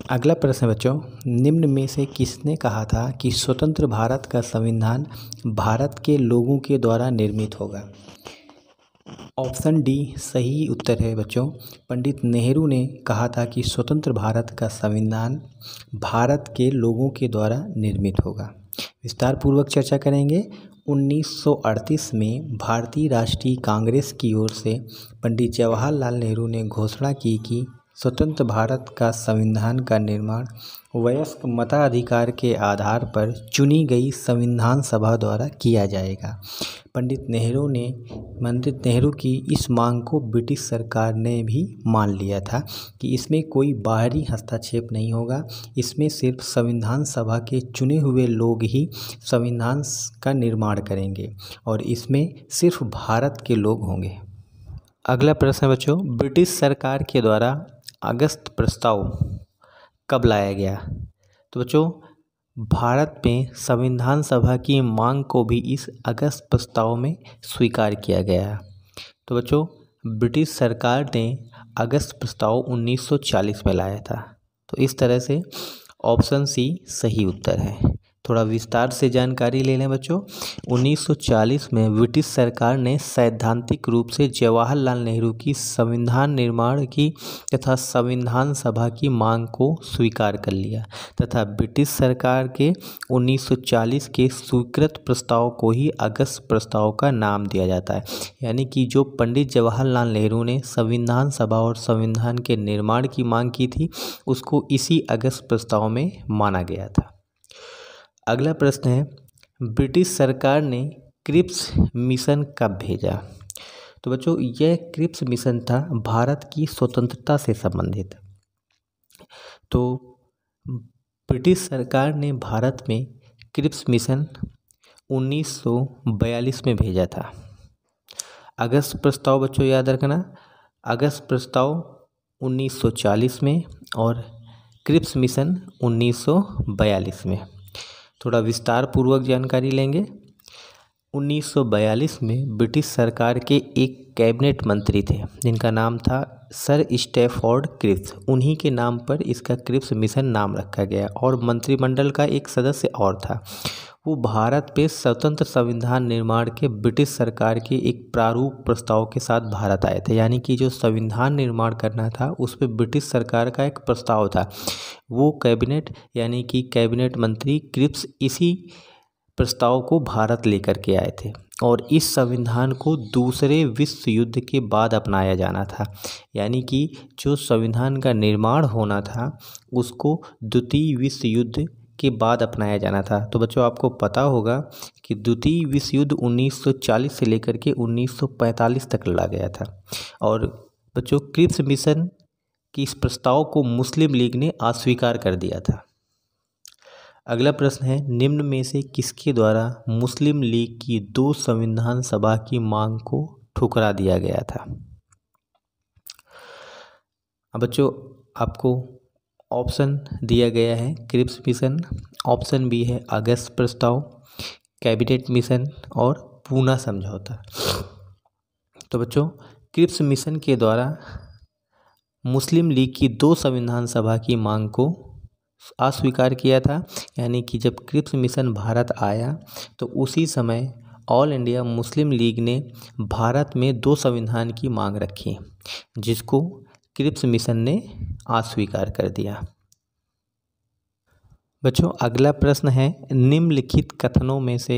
अगला प्रश्न बच्चों, निम्न में से किसने कहा था कि स्वतंत्र भारत का संविधान भारत के लोगों के द्वारा निर्मित होगा? ऑप्शन डी सही उत्तर है बच्चों। पंडित नेहरू ने कहा था कि स्वतंत्र भारत का संविधान भारत के लोगों के द्वारा निर्मित होगा। विस्तार पूर्वक चर्चा करेंगे। 1938 में भारतीय राष्ट्रीय कांग्रेस की ओर से पंडित जवाहरलाल नेहरू ने घोषणा की कि स्वतंत्र भारत का संविधान का निर्माण वयस्क मताधिकार के आधार पर चुनी गई संविधान सभा द्वारा किया जाएगा। पंडित नेहरू की इस मांग को ब्रिटिश सरकार ने भी मान लिया था कि इसमें कोई बाहरी हस्तक्षेप नहीं होगा, इसमें सिर्फ संविधान सभा के चुने हुए लोग ही संविधान का निर्माण करेंगे और इसमें सिर्फ भारत के लोग होंगे। अगला प्रश्न बच्चों, ब्रिटिश सरकार के द्वारा अगस्त प्रस्ताव कब लाया गया? तो बच्चों, भारत में संविधान सभा की मांग को भी इस अगस्त प्रस्ताव में स्वीकार किया गया। तो बच्चों, ब्रिटिश सरकार ने अगस्त प्रस्ताव 1940 में लाया था। तो इस तरह से ऑप्शन सी सही उत्तर है। थोड़ा विस्तार से जानकारी ले लें बच्चों। 1940 में ब्रिटिश सरकार ने सैद्धांतिक रूप से जवाहरलाल नेहरू की संविधान निर्माण की तथा संविधान सभा की मांग को स्वीकार कर लिया तथा ब्रिटिश सरकार के 1940 के स्वीकृत प्रस्ताव को ही अगस्त प्रस्ताव का नाम दिया जाता है। यानी कि जो पंडित जवाहरलाल नेहरू ने संविधान सभा और संविधान के निर्माण की मांग की थी, उसको इसी अगस्त प्रस्ताव में माना गया था। अगला प्रश्न है, ब्रिटिश सरकार ने क्रिप्स मिशन कब भेजा? तो बच्चों, यह क्रिप्स मिशन था भारत की स्वतंत्रता से संबंधित। तो ब्रिटिश सरकार ने भारत में क्रिप्स मिशन 1942 में भेजा था। अगस्त प्रस्ताव बच्चों याद रखना, अगस्त प्रस्ताव 1940 में और क्रिप्स मिशन 1942 में। थोड़ा विस्तार पूर्वक जानकारी लेंगे। 1942 में ब्रिटिश सरकार के एक कैबिनेट मंत्री थे जिनका नाम था सर स्टैफोर्ड क्रिप्स। उन्हीं के नाम पर इसका क्रिप्स मिशन नाम रखा गया और मंत्रिमंडल का एक सदस्य और था। वो भारत पे स्वतंत्र संविधान निर्माण के ब्रिटिश सरकार के एक प्रारूप प्रस्ताव के साथ भारत आए थे। यानी कि जो संविधान निर्माण करना था उस पर ब्रिटिश सरकार का एक प्रस्ताव था। वो कैबिनेट यानी कि कैबिनेट मंत्री क्रिप्स इसी प्रस्ताव को भारत लेकर के आए थे और इस संविधान को दूसरे विश्व युद्ध के बाद अपनाया जाना था। यानी कि जो संविधान का निर्माण होना था उसको द्वितीय विश्व युद्ध के बाद अपनाया जाना था। तो बच्चों, आपको पता होगा कि द्वितीय विश्व युद्ध 1940 से लेकर के 1945 तक लड़ा गया था और बच्चों, क्रिप्स मिशन कि इस प्रस्ताव को मुस्लिम लीग ने अस्वीकार कर दिया था। अगला प्रश्न है, निम्न में से किसके द्वारा मुस्लिम लीग की 2 संविधान सभा की मांग को ठुकरा दिया गया था? अब बच्चों, आपको ऑप्शन दिया गया है क्रिप्स मिशन, ऑप्शन बी है अगस्त प्रस्ताव, कैबिनेट मिशन और पूना समझौता। तो बच्चों, क्रिप्स मिशन के द्वारा मुस्लिम लीग की 2 संविधान सभा की मांग को अस्वीकार किया था। यानी कि जब क्रिप्स मिशन भारत आया तो उसी समय ऑल इंडिया मुस्लिम लीग ने भारत में 2 संविधान की मांग रखी जिसको क्रिप्स मिशन ने अस्वीकार कर दिया। बच्चों, अगला प्रश्न है, निम्नलिखित कथनों में से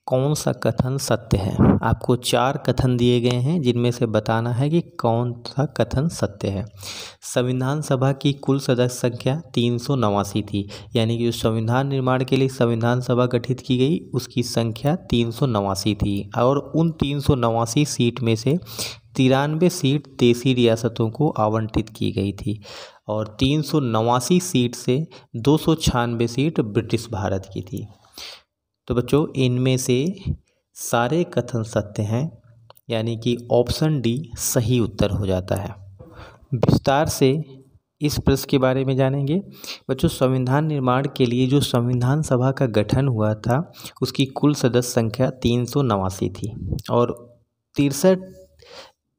कौन सा कथन सत्य है? आपको 4 कथन दिए गए हैं जिनमें से बताना है कि कौन सा कथन सत्य है। संविधान सभा की कुल सदस्य संख्या 389 थी। यानी कि जो संविधान निर्माण के लिए संविधान सभा गठित की गई उसकी संख्या 389 थी और उन 389 सीट में से 93 सीट देशी रियासतों को आवंटित की गई थी और 389 सीट से 296 सीट ब्रिटिश भारत की थी। तो बच्चों, इनमें से सारे कथन सत्य हैं, यानी कि ऑप्शन डी सही उत्तर हो जाता है। विस्तार से इस प्रश्न के बारे में जानेंगे। बच्चों, संविधान निर्माण के लिए जो संविधान सभा का गठन हुआ था उसकी कुल सदस्य संख्या 389 थी और 63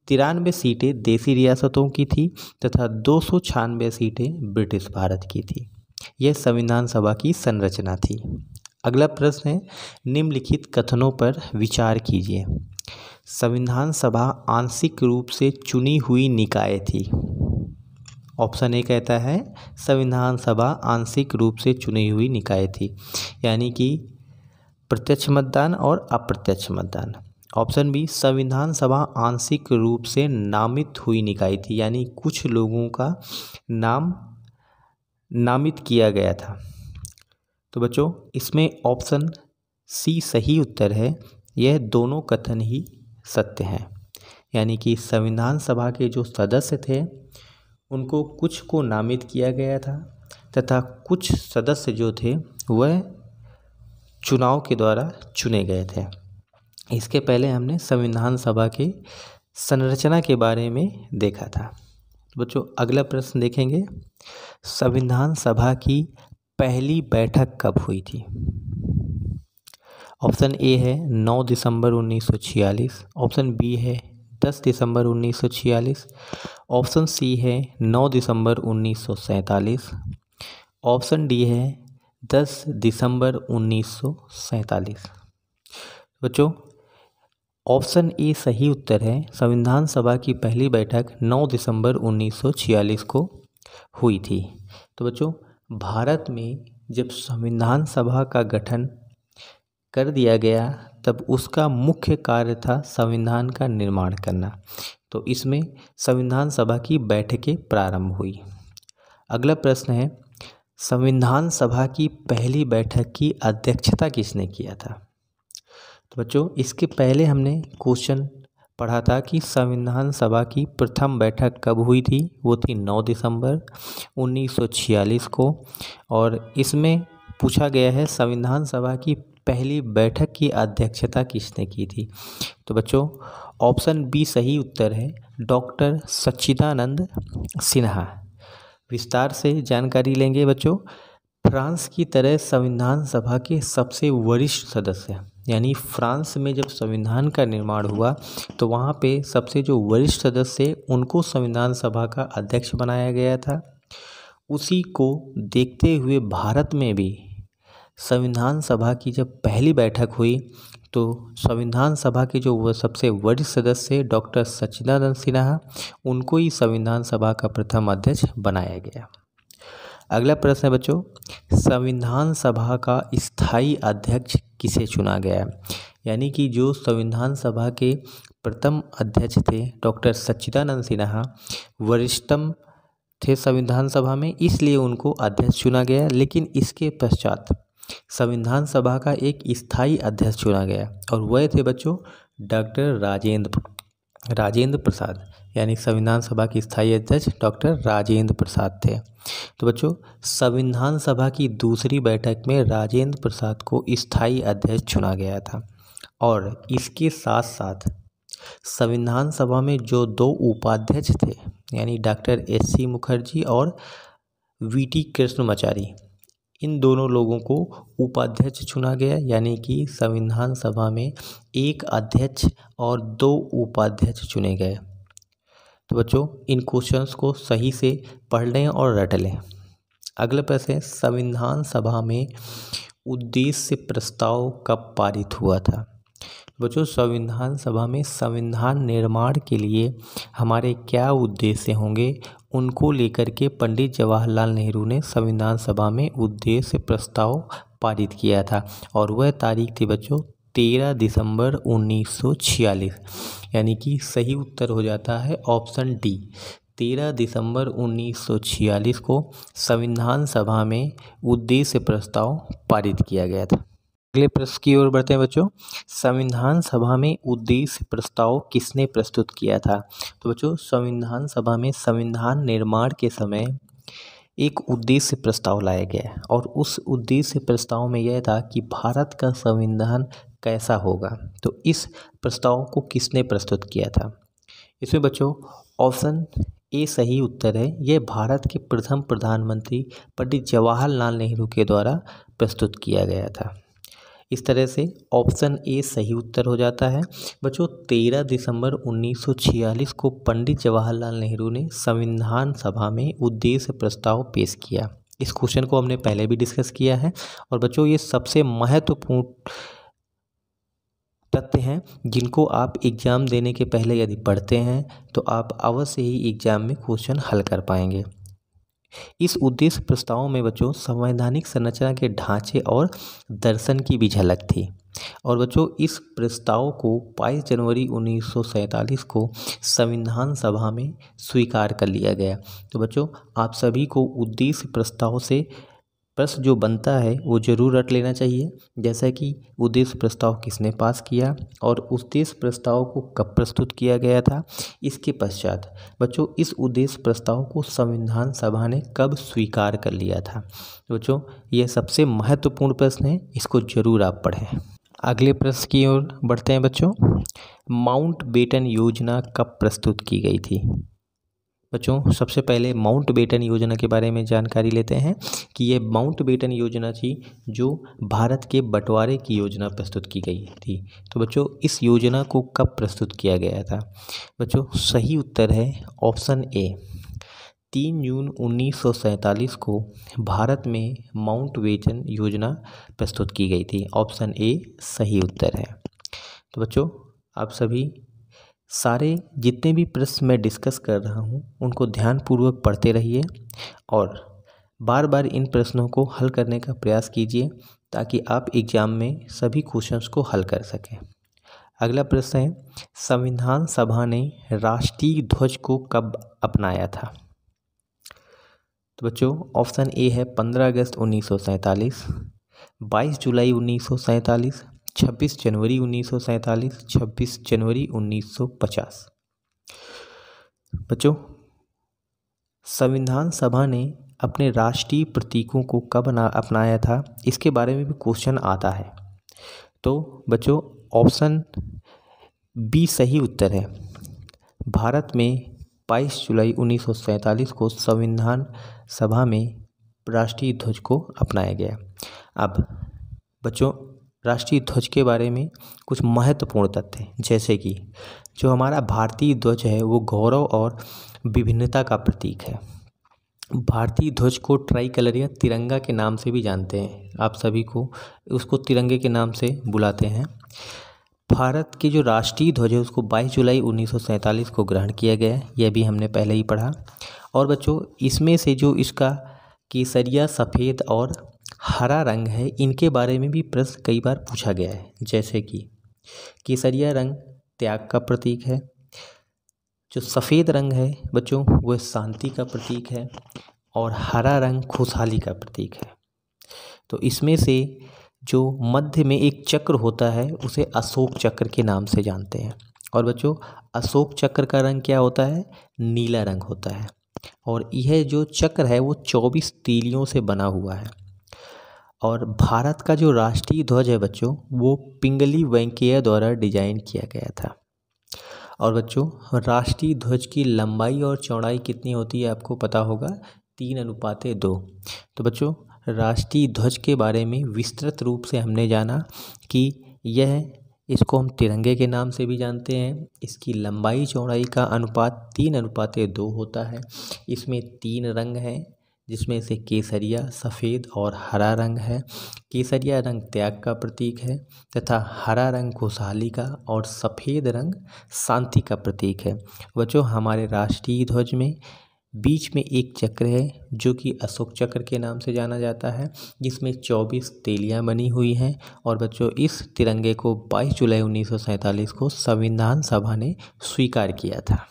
93 सीटें देसी रियासतों की थी तथा 296 सीटें ब्रिटिश भारत की थी। यह संविधान सभा की संरचना थी। अगला प्रश्न है, निम्नलिखित कथनों पर विचार कीजिए। संविधान सभा आंशिक रूप से चुनी हुई निकाय थी। ऑप्शन ए कहता है संविधान सभा आंशिक रूप से चुनी हुई निकाय थी, यानी कि प्रत्यक्ष मतदान और अप्रत्यक्ष मतदान। ऑप्शन बी, संविधान सभा आंशिक रूप से नामित हुई निकाय थी, यानी कुछ लोगों का नाम नामित किया गया था। तो बच्चों इसमें ऑप्शन सी सही उत्तर है। यह दोनों कथन ही सत्य हैं, यानी कि संविधान सभा के जो सदस्य थे उनको कुछ को नामित किया गया था तथा कुछ सदस्य जो थे वह चुनाव के द्वारा चुने गए थे। इसके पहले हमने संविधान सभा के संरचना के बारे में देखा था। बच्चों अगला प्रश्न देखेंगे, संविधान सभा की पहली बैठक कब हुई थी? ऑप्शन ए है 9 दिसंबर 1946, ऑप्शन बी है 10 दिसंबर 1946, ऑप्शन सी है 9 दिसंबर 1947, ऑप्शन डी है 10 दिसंबर 1947। बच्चों ऑप्शन ए सही उत्तर है। संविधान सभा की पहली बैठक 9 दिसंबर 1946 को हुई थी। तो बच्चों भारत में जब संविधान सभा का गठन कर दिया गया तब उसका मुख्य कार्य था संविधान का निर्माण करना। तो इसमें संविधान सभा की बैठकें प्रारंभ हुई। अगला प्रश्न है, संविधान सभा की पहली बैठक की अध्यक्षता किसने किया था? तो बच्चों इसके पहले हमने क्वेश्चन पढ़ा था कि संविधान सभा की प्रथम बैठक कब हुई थी। वो थी 9 दिसंबर 1946 को, और इसमें पूछा गया है संविधान सभा की पहली बैठक की अध्यक्षता किसने की थी। तो बच्चों ऑप्शन बी सही उत्तर है, डॉक्टर सच्चिदानंद सिन्हा। विस्तार से जानकारी लेंगे बच्चों। फ्रांस की तरह संविधान सभा के सबसे वरिष्ठ सदस्य, यानी फ्रांस में जब संविधान का निर्माण हुआ तो वहाँ पे सबसे जो वरिष्ठ सदस्य उनको संविधान सभा का अध्यक्ष बनाया गया था। उसी को देखते हुए भारत में भी संविधान सभा की जब पहली बैठक हुई तो संविधान सभा के जो वह सबसे वरिष्ठ सदस्य डॉक्टर सच्चिदानंद सिन्हा, उनको ही संविधान सभा का प्रथम अध्यक्ष बनाया गया। अगला प्रश्न है बच्चों, संविधान सभा का स्थायी अध्यक्ष किसे चुना गया? यानी कि जो संविधान सभा के प्रथम अध्यक्ष थे डॉक्टर सच्चिदानंद सिन्हा, वरिष्ठतम थे संविधान सभा में, इसलिए उनको अध्यक्ष चुना गया। लेकिन इसके पश्चात संविधान सभा का एक स्थायी अध्यक्ष चुना गया और वह थे बच्चों डॉक्टर राजेंद्र प्रसाद, यानी संविधान सभा के स्थायी अध्यक्ष डॉक्टर राजेंद्र प्रसाद थे। तो बच्चों संविधान सभा की दूसरी बैठक में राजेंद्र प्रसाद को स्थायी अध्यक्ष चुना गया था, और इसके साथ साथ संविधान सभा में जो दो उपाध्यक्ष थे, यानी डॉक्टर एस.सी. मुखर्जी और वी.टी. कृष्णमाचारी, इन दोनों लोगों को उपाध्यक्ष चुना गया। यानी कि संविधान सभा में एक अध्यक्ष और दो उपाध्यक्ष चुने गए। तो बच्चों इन क्वेश्चंस को सही से पढ़ लें और रट लें। अगला प्रश्न है, संविधान सभा में उद्देश्य प्रस्ताव कब पारित हुआ था? बच्चों संविधान सभा में संविधान निर्माण के लिए हमारे क्या उद्देश्य होंगे, उनको लेकर के पंडित जवाहरलाल नेहरू ने संविधान सभा में उद्देश्य प्रस्ताव पारित किया था, और वह तारीख थी बच्चों 13 दिसंबर 1946। यानी कि सही उत्तर हो जाता है ऑप्शन डी, 13 दिसंबर 1946 को संविधान सभा में उद्देश्य प्रस्ताव पारित किया गया था। अगले प्रश्न की ओर बढ़ते हैं बच्चों, संविधान सभा में उद्देश्य प्रस्ताव किसने प्रस्तुत किया था? तो बच्चों संविधान सभा में संविधान निर्माण के समय एक उद्देश्य प्रस्ताव लाया गया, और उस उद्देश्य प्रस्ताव में यह था कि भारत का संविधान कैसा होगा। तो इस प्रस्ताव को किसने प्रस्तुत किया था? इसमें बच्चों ऑप्शन ए सही उत्तर है। यह भारत के प्रथम प्रधानमंत्री पंडित जवाहरलाल नेहरू के द्वारा प्रस्तुत किया गया था। इस तरह से ऑप्शन ए सही उत्तर हो जाता है। बच्चों 13 दिसंबर 1946 को पंडित जवाहरलाल नेहरू ने संविधान सभा में उद्देश्य प्रस्ताव पेश किया। इस क्वेश्चन को हमने पहले भी डिस्कस किया है और बच्चों ये सबसे महत्वपूर्ण तथ्य हैं जिनको आप एग्ज़ाम देने के पहले यदि पढ़ते हैं तो आप अवश्य ही एग्ज़ाम में क्वेश्चन हल कर पाएंगे। इस उद्देश्य प्रस्ताव में बच्चों संवैधानिक संरचना के ढांचे और दर्शन की भी झलक थी और बच्चों इस प्रस्ताव को 22 जनवरी 1947 को संविधान सभा में स्वीकार कर लिया गया। तो बच्चों आप सभी को उद्देश्य प्रस्ताव से प्रश्न जो बनता है वो जरूर रट लेना चाहिए, जैसा कि उद्देश्य प्रस्ताव किसने पास किया और उद्देश्य प्रस्ताव को कब प्रस्तुत किया गया था। इसके पश्चात बच्चों इस उद्देश्य प्रस्ताव को संविधान सभा ने कब स्वीकार कर लिया था। बच्चों यह सबसे महत्वपूर्ण प्रश्न है, इसको जरूर आप पढ़ें। अगले प्रश्न की ओर बढ़ते हैं बच्चों। माउंटबेटन योजना कब प्रस्तुत की गई थी। बच्चों सबसे पहले माउंटबेटन योजना के बारे में जानकारी लेते हैं कि ये माउंटबेटन योजना थी जो भारत के बंटवारे की योजना प्रस्तुत की गई थी। तो बच्चों इस योजना को कब प्रस्तुत किया गया था। बच्चों सही उत्तर है ऑप्शन ए 3 जून 1947 को भारत में माउंटबेटन योजना प्रस्तुत की गई थी। ऑप्शन ए सही उत्तर है। तो बच्चों आप सभी सारे जितने भी प्रश्न मैं डिस्कस कर रहा हूँ उनको ध्यानपूर्वक पढ़ते रहिए और बार बार इन प्रश्नों को हल करने का प्रयास कीजिए ताकि आप एग्ज़ाम में सभी क्वेश्चंस को हल कर सकें। अगला प्रश्न है संविधान सभा ने राष्ट्रीय ध्वज को कब अपनाया था। तो बच्चों ऑप्शन ए है 15 अगस्त 1947, 22 जुलाई 1947, 26 जनवरी 1947, 26 जनवरी 1950। बच्चों संविधान सभा ने अपने राष्ट्रीय प्रतीकों को कब अपनाया था, इसके बारे में भी क्वेश्चन आता है। तो बच्चों ऑप्शन बी सही उत्तर है। भारत में 22 जुलाई 1947 को संविधान सभा में राष्ट्रीय ध्वज को अपनाया गया। अब बच्चों राष्ट्रीय ध्वज के बारे में कुछ महत्वपूर्ण तथ्य जैसे कि जो हमारा भारतीय ध्वज है वो गौरव और विभिन्नता का प्रतीक है। भारतीय ध्वज को ट्राई कलर या तिरंगा के नाम से भी जानते हैं, आप सभी को उसको तिरंगे के नाम से बुलाते हैं। भारत के जो राष्ट्रीय ध्वज है उसको 22 जुलाई 1947 को ग्रहण किया गया है, यह भी हमने पहले ही पढ़ा। और बच्चों इसमें से जो इसका केसरिया, सफ़ेद और हरा रंग है इनके बारे में भी प्रश्न कई बार पूछा गया है, जैसे कि केसरिया रंग त्याग का प्रतीक है, जो सफ़ेद रंग है बच्चों वह शांति का प्रतीक है और हरा रंग खुशहाली का प्रतीक है। तो इसमें से जो मध्य में एक चक्र होता है उसे अशोक चक्र के नाम से जानते हैं। और बच्चों अशोक चक्र का रंग क्या होता है, नीला रंग होता है और यह जो चक्र है वो 24 तीलियों से बना हुआ है। और भारत का जो राष्ट्रीय ध्वज है बच्चों वो पिंगली वेंकैया द्वारा डिजाइन किया गया था। और बच्चों राष्ट्रीय ध्वज की लंबाई और चौड़ाई कितनी होती है आपको पता होगा, 3:2। तो बच्चों राष्ट्रीय ध्वज के बारे में विस्तृत रूप से हमने जाना कि इसको हम तिरंगे के नाम से भी जानते हैं। इसकी लंबाई चौड़ाई का अनुपात 3:2 होता है। इसमें 3 रंग हैं जिसमें से केसरिया, सफ़ेद और हरा रंग है। केसरिया रंग त्याग का प्रतीक है तथा हरा रंग खुशहाली का और सफ़ेद रंग शांति का प्रतीक है। बच्चों हमारे राष्ट्रीय ध्वज में बीच में एक चक्र है जो कि अशोक चक्र के नाम से जाना जाता है, जिसमें 24 तेलियां बनी हुई हैं। और बच्चों इस तिरंगे को 22 जुलाई 1947 को संविधान सभा ने स्वीकार किया था।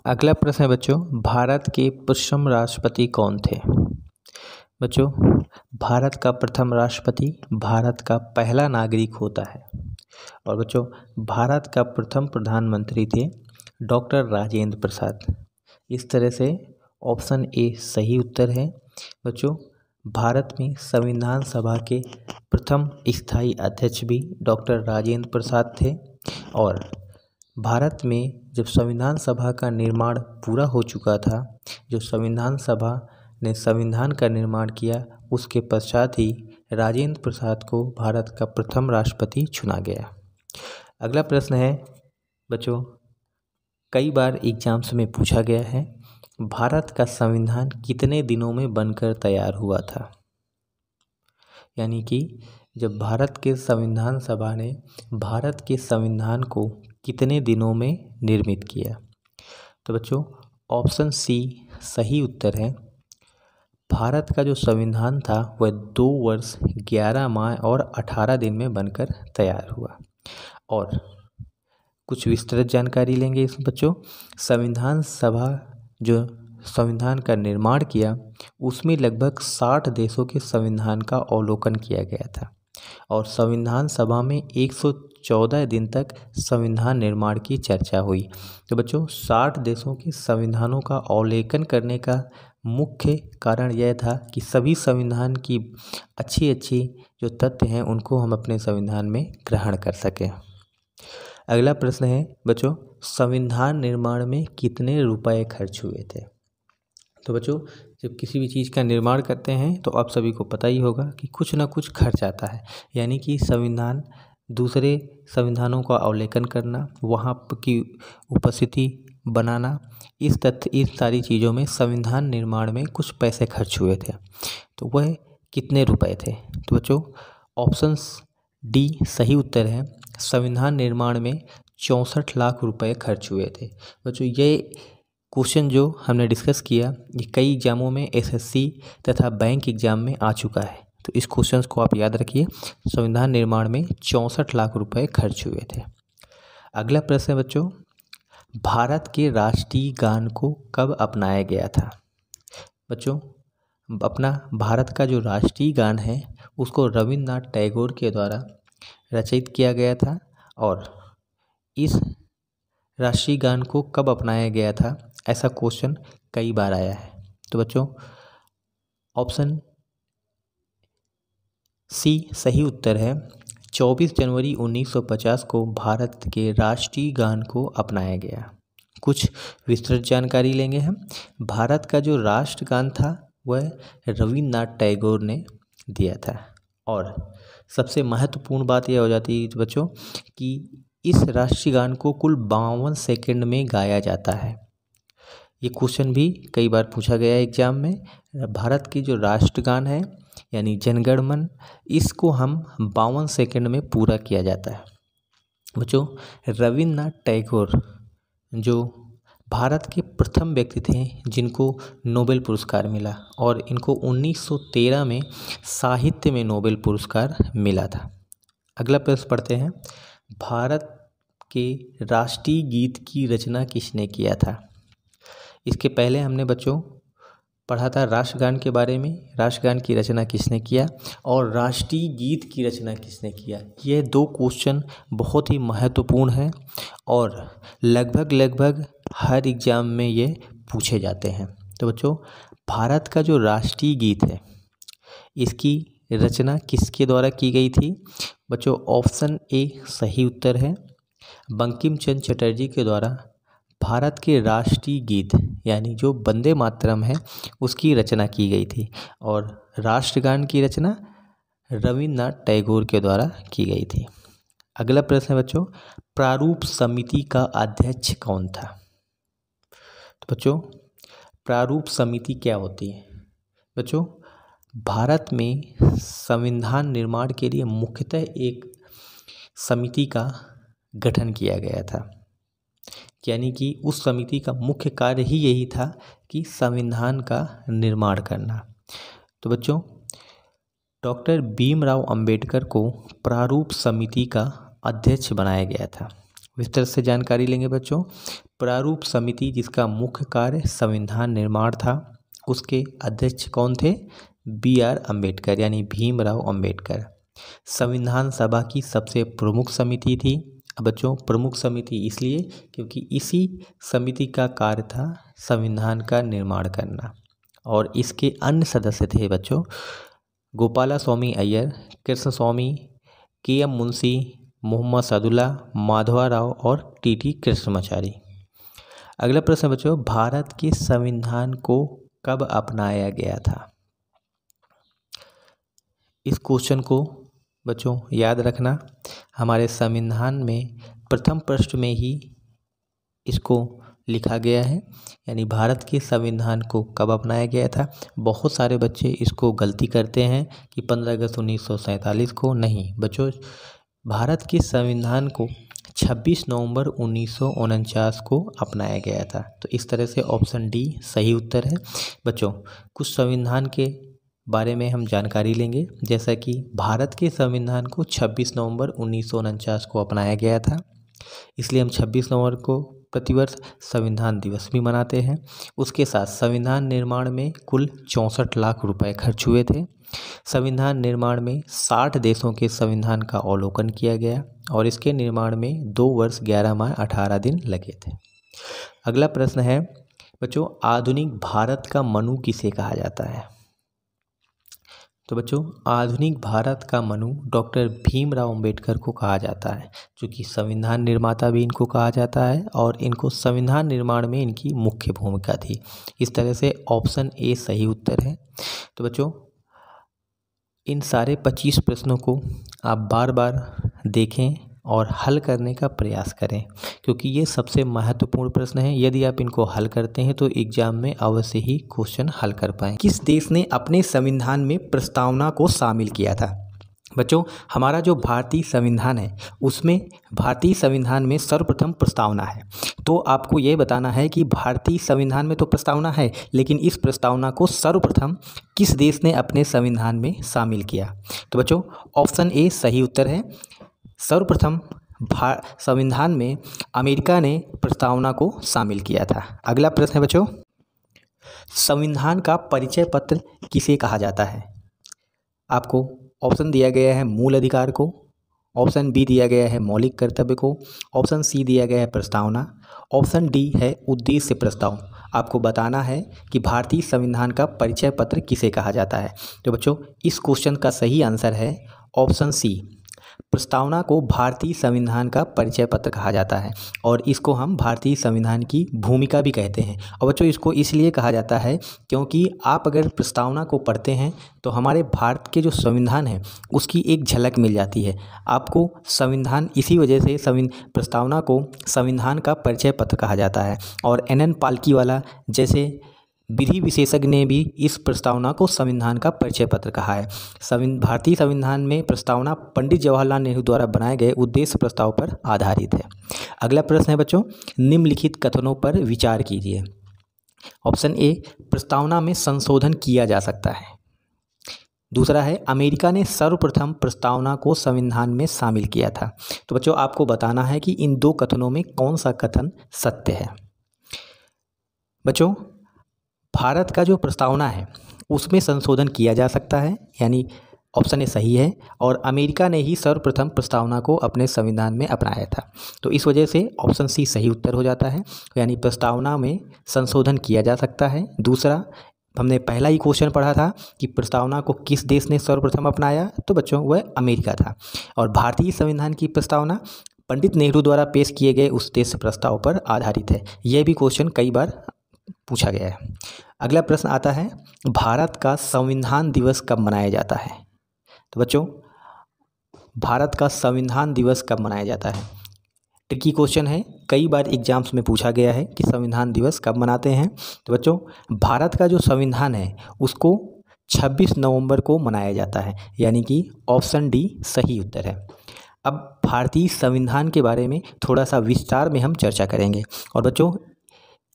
अगला प्रश्न है बच्चों भारत के प्रथम राष्ट्रपति कौन थे। बच्चों भारत का प्रथम राष्ट्रपति भारत का पहला नागरिक होता है। और बच्चों भारत का प्रथम प्रधानमंत्री थे डॉक्टर राजेंद्र प्रसाद। इस तरह से ऑप्शन ए सही उत्तर है। बच्चों भारत में संविधान सभा के प्रथम स्थायी अध्यक्ष भी डॉक्टर राजेंद्र प्रसाद थे। और भारत में जब संविधान सभा का निर्माण पूरा हो चुका था, जो संविधान सभा ने संविधान का निर्माण किया उसके पश्चात ही राजेंद्र प्रसाद को भारत का प्रथम राष्ट्रपति चुना गया। अगला प्रश्न है बच्चों, कई बार एग्जाम्स में पूछा गया है, भारत का संविधान कितने दिनों में बनकर तैयार हुआ था? यानी कि जब भारत के संविधान सभा ने भारत के संविधान को कितने दिनों में निर्मित किया? तो बच्चों ऑप्शन सी सही उत्तर है। भारत का जो संविधान था वह 2 वर्ष 11 माह और 18 दिन में बनकर तैयार हुआ। और कुछ विस्तृत जानकारी लेंगे इस बच्चों। संविधान सभा जो संविधान का निर्माण किया उसमें लगभग 60 देशों के संविधान का अवलोकन किया गया था और संविधान सभा में 114 दिन तक संविधान निर्माण की चर्चा हुई। तो बच्चों 60 देशों के संविधानों का अवलोकन करने का मुख्य कारण यह था कि सभी संविधान की अच्छी जो तथ्य हैं उनको हम अपने संविधान में ग्रहण कर सकें। अगला प्रश्न है बच्चों, संविधान निर्माण में कितने रुपए खर्च हुए थे? तो बच्चों जब किसी भी चीज़ का निर्माण करते हैं तो आप सभी को पता ही होगा कि कुछ ना कुछ खर्च आता है। यानी कि संविधान दूसरे संविधानों का अवलोकन करना, वहाँ की उपस्थिति बनाना, इस सारी चीज़ों में संविधान निर्माण में कुछ पैसे खर्च हुए थे। तो वह कितने रुपए थे? तो बच्चों ऑप्शन डी सही उत्तर है। संविधान निर्माण में 64 लाख रुपए खर्च हुए थे। बच्चों ये क्वेश्चन जो हमने डिस्कस किया ये कई एग्जामों में एसएससी तथा बैंक एग्जाम में आ चुका है, तो इस क्वेश्चन को आप याद रखिए। संविधान निर्माण में 64 लाख रुपए खर्च हुए थे। अगला प्रश्न है बच्चों, भारत के राष्ट्रीय गान को कब अपनाया गया था? बच्चों अपना भारत का जो राष्ट्रीय गान है उसको रविन्द्रनाथ टैगोर के द्वारा रचित किया गया था। और इस राष्ट्रीय गान को कब अपनाया गया था ऐसा क्वेश्चन कई बार आया है। तो बच्चों ऑप्शन सी सही उत्तर है। 24 जनवरी 1950 को भारत के राष्ट्रीय गान को अपनाया गया। कुछ विस्तृत जानकारी लेंगे हम। भारत का जो राष्ट्रगान था वह रविन्द्रनाथ टैगोर ने दिया था। और सबसे महत्वपूर्ण बात यह हो जाती है बच्चों कि इस राष्ट्रीय गान को कुल 52 सेकंड में गाया जाता है। ये क्वेश्चन भी कई बार पूछा गया है एग्जाम में। भारत की जो राष्ट्रगान है यानी जनगण मन, इसको हम 52 सेकंड में पूरा किया जाता है। बच्चों रविन्द्रनाथ टैगोर जो भारत के प्रथम व्यक्ति थे जिनको नोबेल पुरस्कार मिला और इनको 1913 में साहित्य में नोबेल पुरस्कार मिला था। अगला प्रश्न पढ़ते हैं, भारत के राष्ट्रीय गीत की रचना किसने किया था? इसके पहले हमने बच्चों पढ़ा था राष्ट्रगान के बारे में, राष्ट्रगान की रचना किसने किया और राष्ट्रीय गीत की रचना किसने किया। ये 2 क्वेश्चन बहुत ही महत्वपूर्ण हैं और लगभग हर एग्जाम में ये पूछे जाते हैं। तो बच्चों भारत का जो राष्ट्रीय गीत है इसकी रचना किसके द्वारा की गई थी? बच्चों ऑप्शन ए सही उत्तर है। बंकिम चंद्र चटर्जी के द्वारा भारत के राष्ट्रीय गीत यानी जो वंदे मातरम है उसकी रचना की गई थी और राष्ट्रगान की रचना रविन्द्रनाथ टैगोर के द्वारा की गई थी। अगला प्रश्न है बच्चों, प्रारूप समिति का अध्यक्ष कौन था? तो बच्चों प्रारूप समिति क्या होती है? बच्चों भारत में संविधान निर्माण के लिए मुख्यतः एक समिति का गठन किया गया था। यानी कि उस समिति का मुख्य कार्य ही यही था कि संविधान का निर्माण करना। तो बच्चों डॉक्टर भीमराव अंबेडकर को प्रारूप समिति का अध्यक्ष बनाया गया था। विस्तार से जानकारी लेंगे बच्चों। प्रारूप समिति जिसका मुख्य कार्य संविधान निर्माण था उसके अध्यक्ष कौन थे? BR अम्बेडकर यानी भीमराव अंबेडकर। संविधान सभा की सबसे प्रमुख समिति थी। बच्चों प्रमुख समिति इसलिए क्योंकि इसी समिति का कार्य था संविधान का निर्माण करना। और इसके अन्य सदस्य थे बच्चों गोपाला स्वामी अय्यर, कृष्ण स्वामी, KM मुंशी, मोहम्मद सादुल्ला, माधवा राव और TT कृष्णमाचारी। अगला प्रश्न बच्चों, भारत के संविधान को कब अपनाया गया था? इस क्वेश्चन को बच्चों याद रखना, हमारे संविधान में प्रथम पृष्ठ में ही इसको लिखा गया है, यानी भारत के संविधान को कब अपनाया गया था। बहुत सारे बच्चे इसको गलती करते हैं कि 15 अगस्त 1947 को। नहीं बच्चों, भारत के संविधान को 26 नवंबर 1949 को अपनाया गया था। तो इस तरह से ऑप्शन डी सही उत्तर है। बच्चों, कुछ संविधान के बारे में हम जानकारी लेंगे, जैसा कि भारत के संविधान को 26 नवंबर 1949 को अपनाया गया था, इसलिए हम 26 नवंबर को प्रतिवर्ष संविधान दिवस भी मनाते हैं। उसके साथ संविधान निर्माण में कुल 64 लाख रुपए खर्च हुए थे। संविधान निर्माण में 60 देशों के संविधान का अवलोकन किया गया और इसके निर्माण में 2 वर्ष 11 माह 18 दिन लगे थे। अगला प्रश्न है बच्चों, आधुनिक भारत का मनु किसे कहा जाता है। तो बच्चों, आधुनिक भारत का मनु डॉक्टर भीमराव अंबेडकर को कहा जाता है, जो कि संविधान निर्माता भी इनको कहा जाता है और इनको संविधान निर्माण में इनकी मुख्य भूमिका थी। इस तरह से ऑप्शन ए सही उत्तर है। तो बच्चों, इन सारे 25 प्रश्नों को आप बार बार देखें और हल करने का प्रयास करें, क्योंकि ये सबसे महत्वपूर्ण प्रश्न है। यदि आप इनको हल करते हैं तो एग्जाम में अवश्य ही क्वेश्चन हल कर पाएं। किस देश ने अपने संविधान में प्रस्तावना को शामिल किया था। बच्चों, हमारा जो भारतीय संविधान है उसमें भारतीय संविधान में सर्वप्रथम प्रस्तावना है। तो आपको ये बताना है कि भारतीय संविधान में तो प्रस्तावना है, लेकिन इस प्रस्तावना को सर्वप्रथम किस देश ने अपने संविधान में शामिल किया। तो बच्चों, ऑप्शन ए सही उत्तर है। सर्वप्रथम संविधान में अमेरिका ने प्रस्तावना को शामिल किया था। अगला प्रश्न है बच्चों, संविधान का परिचय पत्र किसे कहा जाता है। आपको ऑप्शन दिया गया है मूल अधिकार को, ऑप्शन बी दिया गया है मौलिक कर्तव्य को, ऑप्शन सी दिया गया है प्रस्तावना, ऑप्शन डी है उद्देश्य प्रस्ताव। आपको बताना है कि भारतीय संविधान का परिचय पत्र किसे कहा जाता है। तो बच्चों, इस क्वेश्चन का सही आंसर है ऑप्शन सी। प्रस्तावना को भारतीय संविधान का परिचय पत्र कहा जाता है और इसको हम भारतीय संविधान की भूमिका भी कहते हैं। और बच्चों, इसको इसलिए कहा जाता है क्योंकि आप अगर प्रस्तावना को पढ़ते हैं तो हमारे भारत के जो संविधान है उसकी एक झलक मिल जाती है आपको। संविधान इसी वजह से प्रस्तावना को संविधान का परिचय पत्र कहा जाता है। और NN पालकीवाला जैसे विधि विशेषज्ञ ने भी इस प्रस्तावना को संविधान का परिचय पत्र कहा है। भारतीय संविधान में प्रस्तावना पंडित जवाहरलाल नेहरू द्वारा बनाए गए उद्देश्य प्रस्ताव पर आधारित है। अगला प्रश्न है बच्चों, निम्नलिखित कथनों पर विचार कीजिए। ऑप्शन ए, प्रस्तावना में संशोधन किया जा सकता है। दूसरा है, अमेरिका ने सर्वप्रथम प्रस्तावना को संविधान में शामिल किया था। तो बच्चों, आपको बताना है कि इन दो कथनों में कौन सा कथन सत्य है। बच्चों, भारत का जो प्रस्तावना है उसमें संशोधन किया जा सकता है, यानी ऑप्शन ए सही है। और अमेरिका ने ही सर्वप्रथम प्रस्तावना को अपने संविधान में अपनाया था, तो इस वजह से ऑप्शन सी सही उत्तर हो जाता है, यानी प्रस्तावना में संशोधन किया जा सकता है। दूसरा, हमने पहला ही क्वेश्चन पढ़ा था कि प्रस्तावना को किस देश ने सर्वप्रथम अपनाया, तो बच्चों वह अमेरिका था। और भारतीय संविधान की प्रस्तावना पंडित नेहरू द्वारा पेश किए गए उद्देश्य प्रस्ताव पर आधारित है। यह भी क्वेश्चन कई बार पूछा गया है। अगला प्रश्न आता है, भारत का संविधान दिवस कब मनाया जाता है। तो बच्चों, भारत का संविधान दिवस कब मनाया जाता है, ट्रिकी क्वेश्चन है, कई बार एग्जाम्स में पूछा गया है कि संविधान दिवस कब मनाते हैं। तो बच्चों, भारत का जो संविधान है उसको 26 नवंबर को मनाया जाता है, यानी कि ऑप्शन डी सही उत्तर है। अब भारतीय संविधान के बारे में थोड़ा सा विस्तार में हम चर्चा करेंगे। और बच्चों,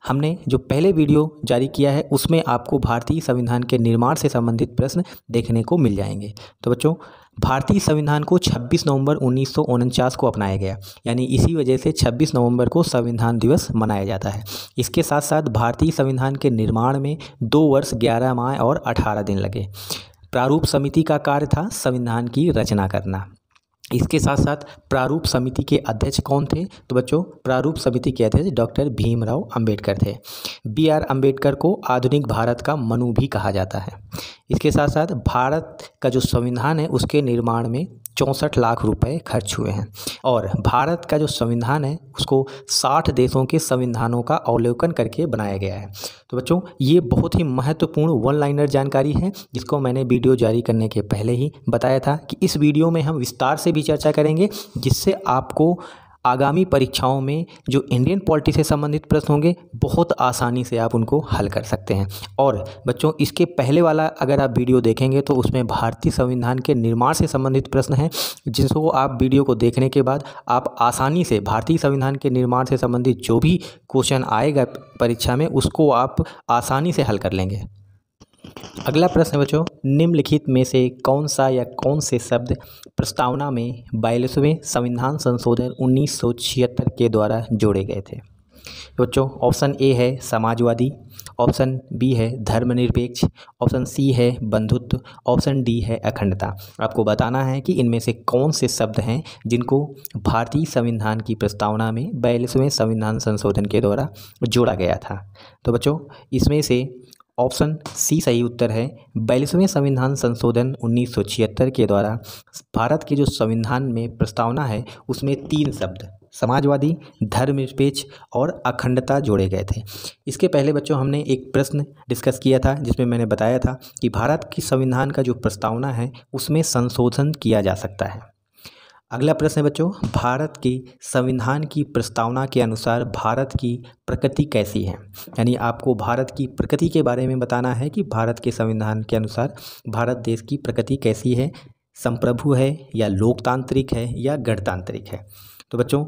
हमने जो पहले वीडियो जारी किया है उसमें आपको भारतीय संविधान के निर्माण से संबंधित प्रश्न देखने को मिल जाएंगे। तो बच्चों, भारतीय संविधान को 26 नवंबर 1949 को अपनाया गया, यानी इसी वजह से 26 नवंबर को संविधान दिवस मनाया जाता है। इसके साथ साथ भारतीय संविधान के निर्माण में 2 वर्ष 11 माह और 18 दिन लगे। प्रारूप समिति का कार्य था संविधान की रचना करना। इसके साथ साथ प्रारूप समिति के अध्यक्ष कौन थे, तो बच्चों प्रारूप समिति के अध्यक्ष डॉक्टर भीमराव अंबेडकर थे। BR अम्बेडकर को आधुनिक भारत का मनु भी कहा जाता है। इसके साथ साथ भारत का जो संविधान है उसके निर्माण में 64 लाख रुपए खर्च हुए हैं। और भारत का जो संविधान है उसको 60 देशों के संविधानों का अवलोकन करके बनाया गया है। तो बच्चों ये बहुत ही महत्वपूर्ण वन लाइनर जानकारी है जिसको मैंने वीडियो जारी करने के पहले ही बताया था कि इस वीडियो में हम विस्तार से भी चर्चा करेंगे, जिससे आपको आगामी परीक्षाओं में जो इंडियन पॉलिटी से संबंधित प्रश्न होंगे बहुत आसानी से आप उनको हल कर सकते हैं। और बच्चों इसके पहले वाला अगर आप वीडियो देखेंगे तो उसमें भारतीय संविधान के निर्माण से संबंधित प्रश्न हैं, जिसको आप वीडियो को देखने के बाद आप आसानी से भारतीय संविधान के निर्माण से संबंधित जो भी क्वेश्चन आएगा परीक्षा में उसको आप आसानी से हल कर लेंगे। अगला प्रश्न बच्चों, निम्नलिखित में से कौन सा या कौन से शब्द प्रस्तावना में 42वें संविधान संशोधन 1976 के द्वारा जोड़े गए थे? बच्चों ऑप्शन ए है समाजवादी, ऑप्शन बी है धर्मनिरपेक्ष, ऑप्शन सी है बंधुत्व, ऑप्शन डी है अखंडता। आपको बताना है कि इनमें से कौन से शब्द हैं जिनको भारतीय संविधान की प्रस्तावना में 42वें संविधान संशोधन के द्वारा जोड़ा गया था। तो बच्चों इसमें से ऑप्शन सी सही उत्तर है। 42वें संविधान संशोधन 1976 के द्वारा भारत के जो संविधान में प्रस्तावना है उसमें 3 शब्द समाजवादी, धर्मनिरपेक्ष और अखंडता जोड़े गए थे। इसके पहले बच्चों हमने एक प्रश्न डिस्कस किया था जिसमें मैंने बताया था कि भारत की संविधान का जो प्रस्तावना है उसमें संशोधन किया जा सकता है। अगला प्रश्न है बच्चों, भारत के संविधान की प्रस्तावना के अनुसार भारत की प्रकृति कैसी है? यानी आपको भारत की प्रकृति के बारे में बताना है कि भारत के संविधान के अनुसार भारत देश की प्रकृति कैसी है, संप्रभु है या लोकतांत्रिक है या गणतांत्रिक है। तो बच्चों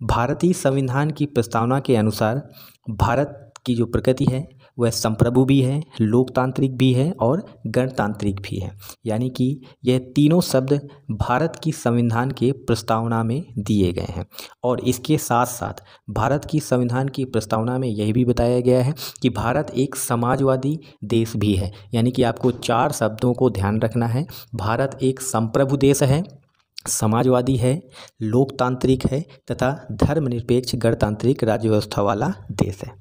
भारतीय संविधान की प्रस्तावना के अनुसार भारत की जो प्रकृति है वह संप्रभु भी है, लोकतांत्रिक भी है और गणतांत्रिक भी है। यानी कि यह तीनों शब्द भारत की संविधान के प्रस्तावना में दिए गए हैं। और इसके साथ साथ भारत की संविधान की प्रस्तावना में यह भी बताया गया है कि भारत एक समाजवादी देश भी है। यानी कि आपको 4 शब्दों को ध्यान रखना है। भारत एक संप्रभु देश है, समाजवादी है, लोकतांत्रिक है तथा धर्मनिरपेक्ष गणतांत्रिक राज्य व्यवस्था वाला देश है।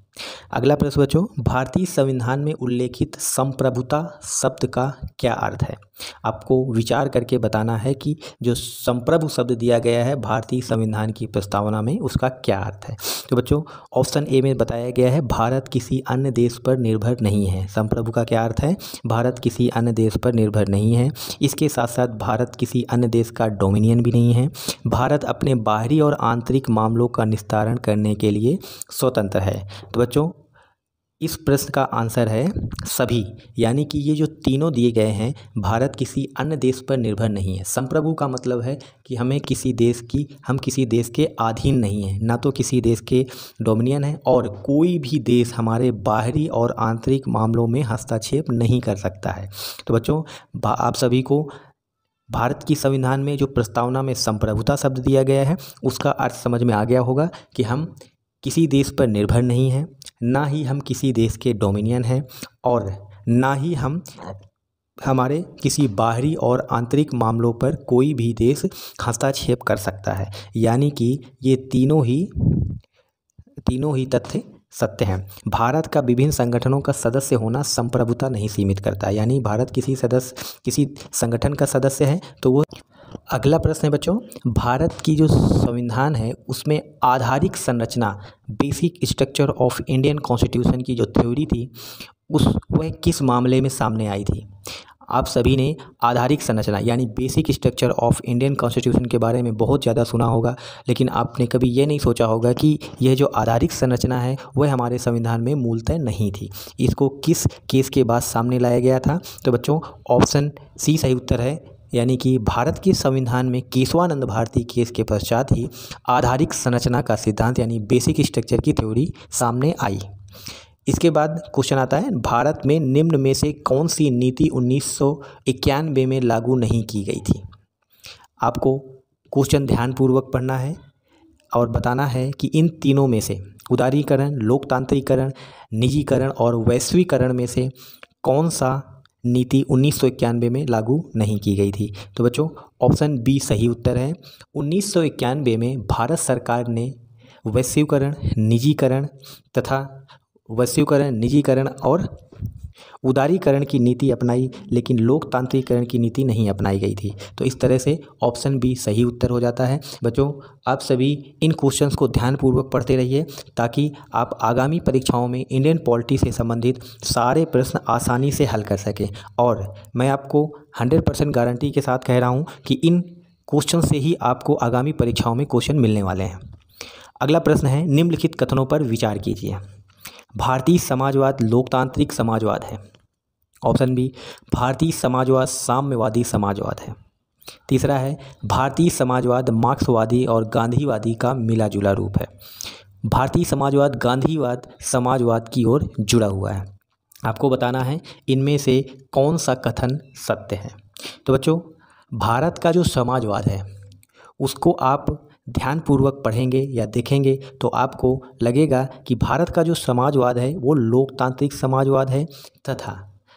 अगला प्रश्न बच्चों, भारतीय संविधान में उल्लेखित संप्रभुता शब्द का क्या अर्थ है? आपको विचार करके बताना है कि जो संप्रभु शब्द दिया गया है भारतीय संविधान की प्रस्तावना में उसका क्या अर्थ है। तो बच्चों ऑप्शन ए में बताया गया है भारत किसी अन्य देश पर निर्भर नहीं है। संप्रभु का क्या अर्थ है? भारत किसी अन्य देश पर निर्भर नहीं है। इसके साथ साथ भारत किसी अन्य देश का डोमिनियन भी नहीं है। भारत अपने बाहरी और आंतरिक मामलों का निस्तारण करने के लिए स्वतंत्र है। तो बच्चों इस प्रश्न का आंसर है सभी। यानी कि ये जो तीनों दिए गए हैं भारत किसी अन्य देश पर निर्भर नहीं है। संप्रभु का मतलब है कि हम किसी देश के अधीन नहीं हैं, ना तो किसी देश के डोमिनियन है और कोई भी देश हमारे बाहरी और आंतरिक मामलों में हस्तक्षेप नहीं कर सकता है। तो बच्चों आप सभी को भारत की संविधान में जो प्रस्तावना में संप्रभुता शब्द दिया गया है उसका अर्थ समझ में आ गया होगा कि हम किसी देश पर निर्भर नहीं हैं, ना ही हम किसी देश के डोमिनियन हैं और ना ही हम हमारे किसी बाहरी और आंतरिक मामलों पर कोई भी देश हस्तक्षेप कर सकता है। यानी कि ये तीनों ही तथ्य सत्य हैं। भारत का विभिन्न संगठनों का सदस्य होना संप्रभुता नहीं सीमित करता। यानी भारत किसी संगठन का सदस्य है तो वो। अगला प्रश्न है बच्चों, भारत की जो संविधान है उसमें आधारिक संरचना basic structure of Indian constitution की जो थ्योरी थी वह किस मामले में सामने आई थी? आप सभी ने आधारिक संरचना यानी basic structure of Indian constitution के बारे में बहुत ज़्यादा सुना होगा, लेकिन आपने कभी ये नहीं सोचा होगा कि यह जो आधारिक संरचना है वह हमारे संविधान में मूलतः नहीं थी। इसको किस केस के बाद सामने लाया गया था? तो बच्चों ऑप्शन सी सही उत्तर है। यानी कि भारत के संविधान में केशवानंद भारती केस के पश्चात ही आधारिक संरचना का सिद्धांत यानी बेसिक स्ट्रक्चर की थ्योरी सामने आई। इसके बाद क्वेश्चन आता है, भारत में निम्न में से कौन सी नीति 1991 में लागू नहीं की गई थी? आपको क्वेश्चन ध्यानपूर्वक पढ़ना है और बताना है कि इन तीनों में से उदारीकरण, लोकतांत्रिकरण, निजीकरण और वैश्वीकरण में से कौन सा नीति 1991 में लागू नहीं की गई थी? तो बच्चों ऑप्शन बी सही उत्तर है। 1991 में भारत सरकार ने वैश्वीकरण, निजीकरण और उदारीकरण की नीति अपनाई लेकिन लोकतांत्रिकरण की नीति नहीं अपनाई गई थी। तो इस तरह से ऑप्शन बी सही उत्तर हो जाता है। बच्चों, आप सभी इन क्वेश्चंस को ध्यानपूर्वक पढ़ते रहिए ताकि आप आगामी परीक्षाओं में इंडियन पॉलिटी से संबंधित सारे प्रश्न आसानी से हल कर सकें। और मैं आपको 100% गारंटी के साथ कह रहा हूँ कि इन क्वेश्चन से ही आपको आगामी परीक्षाओं में क्वेश्चन मिलने वाले हैं। अगला प्रश्न है, निम्नलिखित कथनों पर विचार कीजिए। भारतीय समाजवाद लोकतांत्रिक समाजवाद है। ऑप्शन बी, भारतीय समाजवाद साम्यवादी समाजवाद है। तीसरा है, भारतीय समाजवाद मार्क्सवादी और गांधीवादी का मिला जुला रूप है। भारतीय समाजवाद गांधीवाद समाजवाद की ओर जुड़ा हुआ है। आपको बताना है इनमें से कौन सा कथन सत्य है। तो बच्चों, भारत का जो समाजवाद है उसको आप ध्यानपूर्वक पढ़ेंगे या देखेंगे तो आपको लगेगा कि भारत का जो समाजवाद है वो लोकतांत्रिक समाजवाद है तथा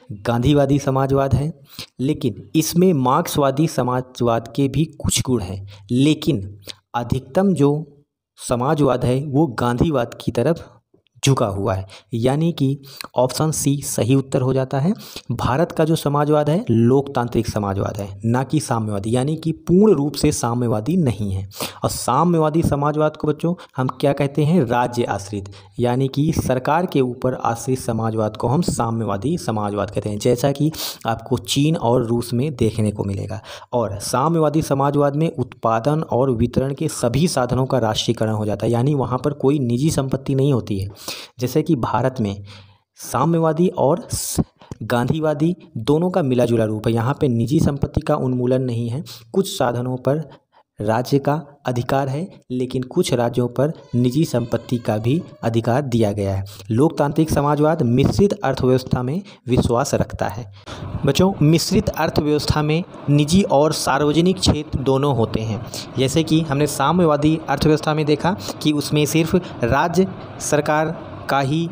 गांधीवादी समाजवाद है, लेकिन इसमें मार्क्सवादी समाजवाद के भी कुछ गुण हैं, लेकिन अधिकतम जो समाजवाद है वो गांधीवाद की तरफ झुका हुआ है। यानी कि ऑप्शन सी सही उत्तर हो जाता है। भारत का जो समाजवाद है लोकतांत्रिक समाजवाद है, ना कि साम्यवादी, यानी कि पूर्ण रूप से साम्यवादी नहीं है। और साम्यवादी समाजवाद को बच्चों हम क्या कहते हैं, राज्य आश्रित, यानी कि सरकार के ऊपर आश्रित समाजवाद को हम साम्यवादी समाजवाद कहते हैं, जैसा कि आपको चीन और रूस में देखने को मिलेगा। और साम्यवादी समाजवाद में उत्पादन और वितरण के सभी साधनों का राष्ट्रीयकरण हो जाता है, यानी वहाँ पर कोई निजी संपत्ति नहीं होती है। जैसे कि भारत में साम्यवादी और गांधीवादी दोनों का मिला जुला रूप है। यहाँ पे निजी संपत्ति का उन्मूलन नहीं है। कुछ साधनों पर राज्य का अधिकार है, लेकिन कुछ राज्यों पर निजी संपत्ति का भी अधिकार दिया गया है। लोकतांत्रिक समाजवाद मिश्रित अर्थव्यवस्था में विश्वास रखता है। बच्चों, मिश्रित अर्थव्यवस्था में निजी और सार्वजनिक क्षेत्र दोनों होते हैं। जैसे कि हमने साम्यवादी अर्थव्यवस्था में देखा कि उसमें सिर्फ राज्य सरकार का ही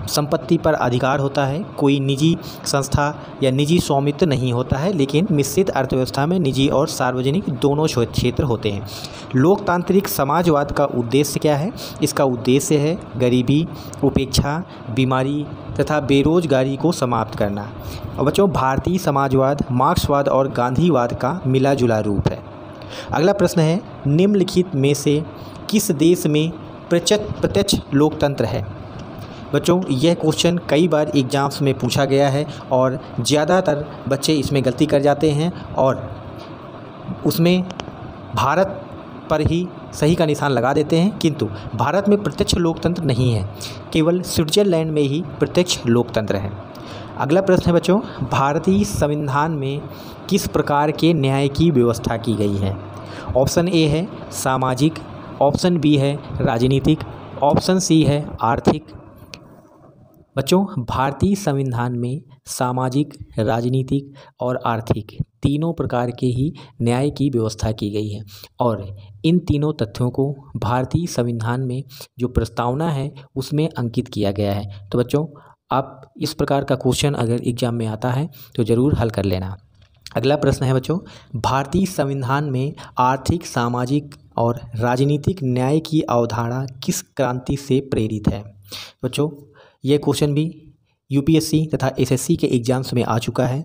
संपत्ति पर अधिकार होता है, कोई निजी संस्था या निजी स्वामित्व नहीं होता है, लेकिन मिश्रित अर्थव्यवस्था में निजी और सार्वजनिक दोनों क्षेत्र होते हैं। लोकतांत्रिक समाजवाद का उद्देश्य क्या है? इसका उद्देश्य है गरीबी, उपेक्षा, बीमारी तथा बेरोजगारी को समाप्त करना। और बच्चों, भारतीय समाजवाद मार्क्सवाद और गांधीवाद का मिला जुला रूप है। अगला प्रश्न है, निम्नलिखित में से किस देश में प्रत्यक्ष लोकतंत्र है? बच्चों, यह क्वेश्चन कई बार एग्जाम्स में पूछा गया है और ज़्यादातर बच्चे इसमें गलती कर जाते हैं और उसमें भारत पर ही सही का निशान लगा देते हैं, किंतु भारत में प्रत्यक्ष लोकतंत्र नहीं है, केवल स्विट्ज़रलैंड में ही प्रत्यक्ष लोकतंत्र है। अगला प्रश्न है बच्चों, भारतीय संविधान में किस प्रकार के न्याय की व्यवस्था की गई है? ऑप्शन ए है सामाजिक, ऑप्शन बी है राजनीतिक, ऑप्शन सी है आर्थिक। बच्चों, भारतीय संविधान में सामाजिक, राजनीतिक और आर्थिक तीनों प्रकार के ही न्याय की व्यवस्था की गई है और इन तीनों तथ्यों को भारतीय संविधान में जो प्रस्तावना है उसमें अंकित किया गया है। तो बच्चों, आप इस प्रकार का क्वेश्चन अगर एग्जाम में आता है तो ज़रूर हल कर लेना। अगला प्रश्न है बच्चों, भारतीय संविधान में आर्थिक, सामाजिक और राजनीतिक न्याय की अवधारणा किस क्रांति से प्रेरित है? बच्चों, यह क्वेश्चन भी यूपीएससी तथा एसएससी के एग्जाम्स में आ चुका है।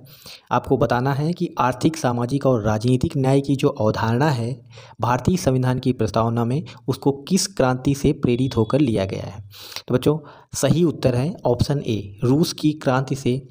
आपको बताना है कि आर्थिक, सामाजिक और राजनीतिक न्याय की जो अवधारणा है भारतीय संविधान की प्रस्तावना में, उसको किस क्रांति से प्रेरित होकर लिया गया है। तो बच्चों, सही उत्तर है ऑप्शन ए, रूस की क्रांति से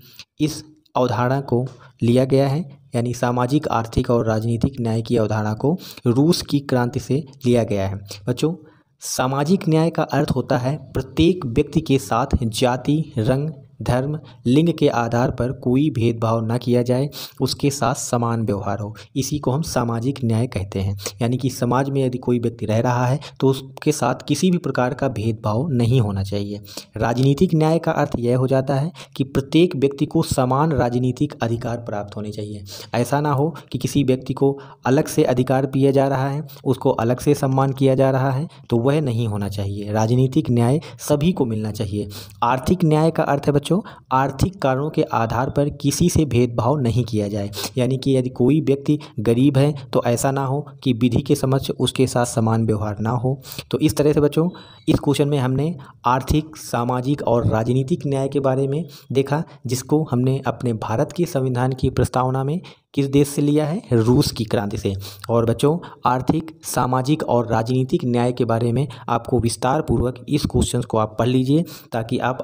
इस अवधारणा को लिया गया है, यानी सामाजिक, आर्थिक और राजनीतिक न्याय की अवधारणा को रूस की क्रांति से लिया गया है। बच्चों, सामाजिक न्याय का अर्थ होता है प्रत्येक व्यक्ति के साथ जाति, रंग, धर्म, लिंग के आधार पर कोई भेदभाव न किया जाए, उसके साथ समान व्यवहार हो। इसी को हम सामाजिक न्याय कहते हैं। यानी कि समाज में यदि कोई व्यक्ति रह रहा है तो उसके साथ किसी भी प्रकार का भेदभाव नहीं होना चाहिए। राजनीतिक न्याय का अर्थ यह हो जाता है कि प्रत्येक व्यक्ति को समान राजनीतिक अधिकार प्राप्त होने चाहिए। ऐसा ना हो कि किसी व्यक्ति को अलग से अधिकार दिया जा रहा है, उसको अलग से सम्मान किया जा रहा है, तो वह नहीं होना चाहिए। राजनीतिक न्याय सभी को मिलना चाहिए। आर्थिक न्याय का अर्थ है बच्चों बच्चों, आर्थिक कारणों के आधार पर किसी से भेदभाव नहीं किया जाए। यानी कि यदि कोई व्यक्ति गरीब है तो ऐसा ना हो कि विधि के समक्ष उसके साथ समान व्यवहार ना हो। तो इस तरह से बच्चों इस क्वेश्चन में हमने आर्थिक, सामाजिक और राजनीतिक न्याय के बारे में देखा, जिसको हमने अपने भारत के संविधान की प्रस्तावना में किस देश से लिया है, रूस की क्रांति से। और बच्चों आर्थिक, सामाजिक और राजनीतिक न्याय के बारे में आपको विस्तार पूर्वक इस क्वेश्चंस को आप पढ़ लीजिए, ताकि आप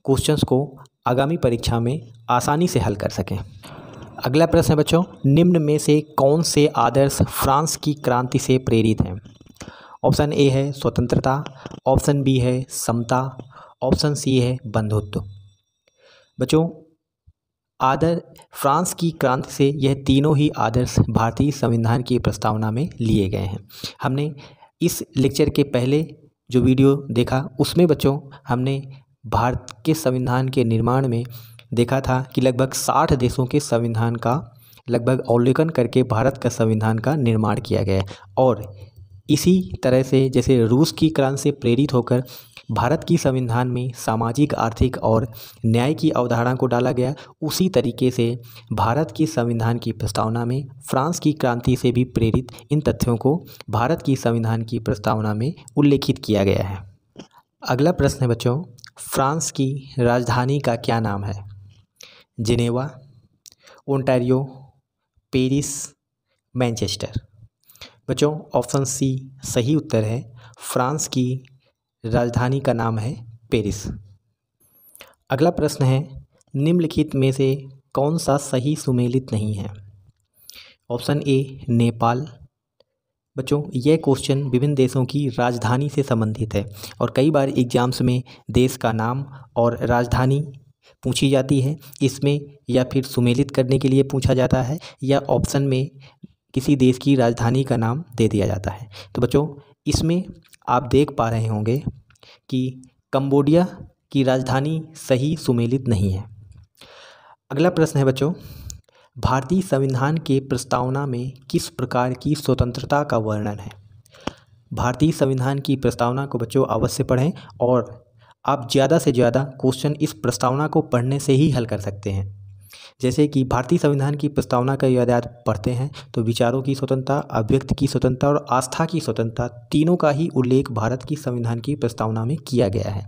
क्वेश्चंस को आगामी परीक्षा में आसानी से हल कर सकें। अगला प्रश्न है बच्चों, निम्न में से कौन से आदर्श फ्रांस की क्रांति से प्रेरित हैं? ऑप्शन ए है स्वतंत्रता, ऑप्शन बी है समता, ऑप्शन सी है बंधुत्व। बच्चों फ्रांस की क्रांति से यह तीनों ही आदर्श भारतीय संविधान की प्रस्तावना में लिए गए हैं। हमने इस लेक्चर के पहले जो वीडियो देखा उसमें बच्चों हमने भारत के संविधान के निर्माण में देखा था कि लगभग 60 देशों के संविधान का लगभग अवलोकन करके भारत का संविधान का निर्माण किया गया। और इसी तरह से जैसे रूस की क्रांति से प्रेरित होकर भारत की संविधान में सामाजिक, आर्थिक और न्याय की अवधारणा को डाला गया, उसी तरीके से भारत की संविधान की प्रस्तावना में फ्रांस की क्रांति से भी प्रेरित इन तथ्यों को भारत की संविधान की प्रस्तावना में उल्लेखित किया गया है। अगला प्रश्न है बच्चों, फ्रांस की राजधानी का क्या नाम है? Geneva, Ontario, Paris, Manchester. बच्चों ऑप्शन सी सही उत्तर है। फ्रांस की राजधानी का नाम है पेरिस। अगला प्रश्न है, निम्नलिखित में से कौन सा सही सुमेलित नहीं है? Option A Nepal. बच्चों यह क्वेश्चन विभिन्न देशों की राजधानी से संबंधित है और कई बार एग्जाम्स में देश का नाम और राजधानी पूछी जाती है। इसमें या फिर सुमेलित करने के लिए पूछा जाता है या ऑप्शन में किसी देश की राजधानी का नाम दे दिया जाता है। तो बच्चों इसमें आप देख पा रहे होंगे कि कंबोडिया की राजधानी सही सुमेलित नहीं है। अगला प्रश्न है बच्चों, भारतीय संविधान के प्रस्तावना में किस प्रकार की स्वतंत्रता का वर्णन है? भारतीय संविधान की प्रस्तावना को बच्चों अवश्य पढ़ें और आप ज़्यादा से ज़्यादा क्वेश्चन इस प्रस्तावना को पढ़ने से ही हल कर सकते हैं। जैसे कि भारतीय संविधान की प्रस्तावना का यदि आप पढ़ते हैं तो विचारों की स्वतंत्रता, अभिव्यक्ति की स्वतंत्रता और आस्था की स्वतंत्रता तीनों का ही उल्लेख भारत की संविधान की प्रस्तावना में किया गया है।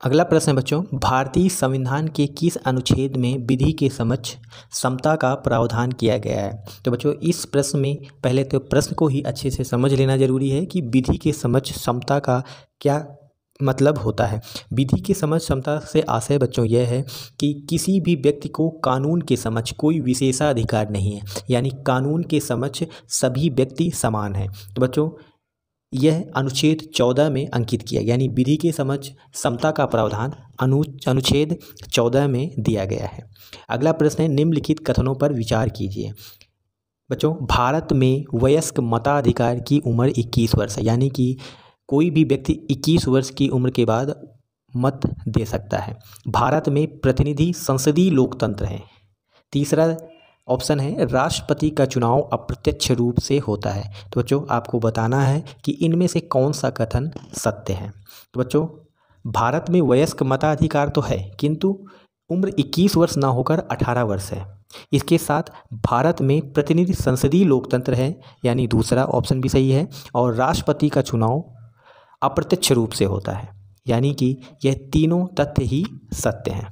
अगला प्रश्न है बच्चों, भारतीय संविधान के किस अनुच्छेद में विधि के समक्ष समता का प्रावधान किया गया है? तो बच्चों इस प्रश्न में पहले तो प्रश्न को ही अच्छे से समझ लेना जरूरी है कि विधि के समक्ष समता का क्या मतलब होता है। विधि के समक्ष समता से आशय बच्चों यह है कि किसी भी व्यक्ति को कानून के समक्ष कोई विशेषाधिकार नहीं है, यानी कानून के समक्ष सभी व्यक्ति समान हैं। तो बच्चों यह अनुच्छेद 14 में अंकित किया, यानी विधि के समक्ष समता का प्रावधान अनुच्छेद 14 में दिया गया है। अगला प्रश्न है, निम्नलिखित कथनों पर विचार कीजिए। बच्चों भारत में वयस्क मताधिकार की उम्र 21 वर्ष है, यानी कि कोई भी व्यक्ति 21 वर्ष की उम्र के बाद मत दे सकता है। भारत में प्रतिनिधि संसदीय लोकतंत्र है। तीसरा ऑप्शन है, राष्ट्रपति का चुनाव अप्रत्यक्ष रूप से होता है। तो बच्चों आपको बताना है कि इनमें से कौन सा कथन सत्य है। तो बच्चों भारत में वयस्क मताधिकार तो है, किंतु उम्र 21 वर्ष ना होकर 18 वर्ष है। इसके साथ भारत में प्रतिनिधि संसदीय लोकतंत्र है, यानी दूसरा ऑप्शन भी सही है। और राष्ट्रपति का चुनाव अप्रत्यक्ष रूप से होता है, यानी कि यह तीनों तथ्य ही सत्य हैं।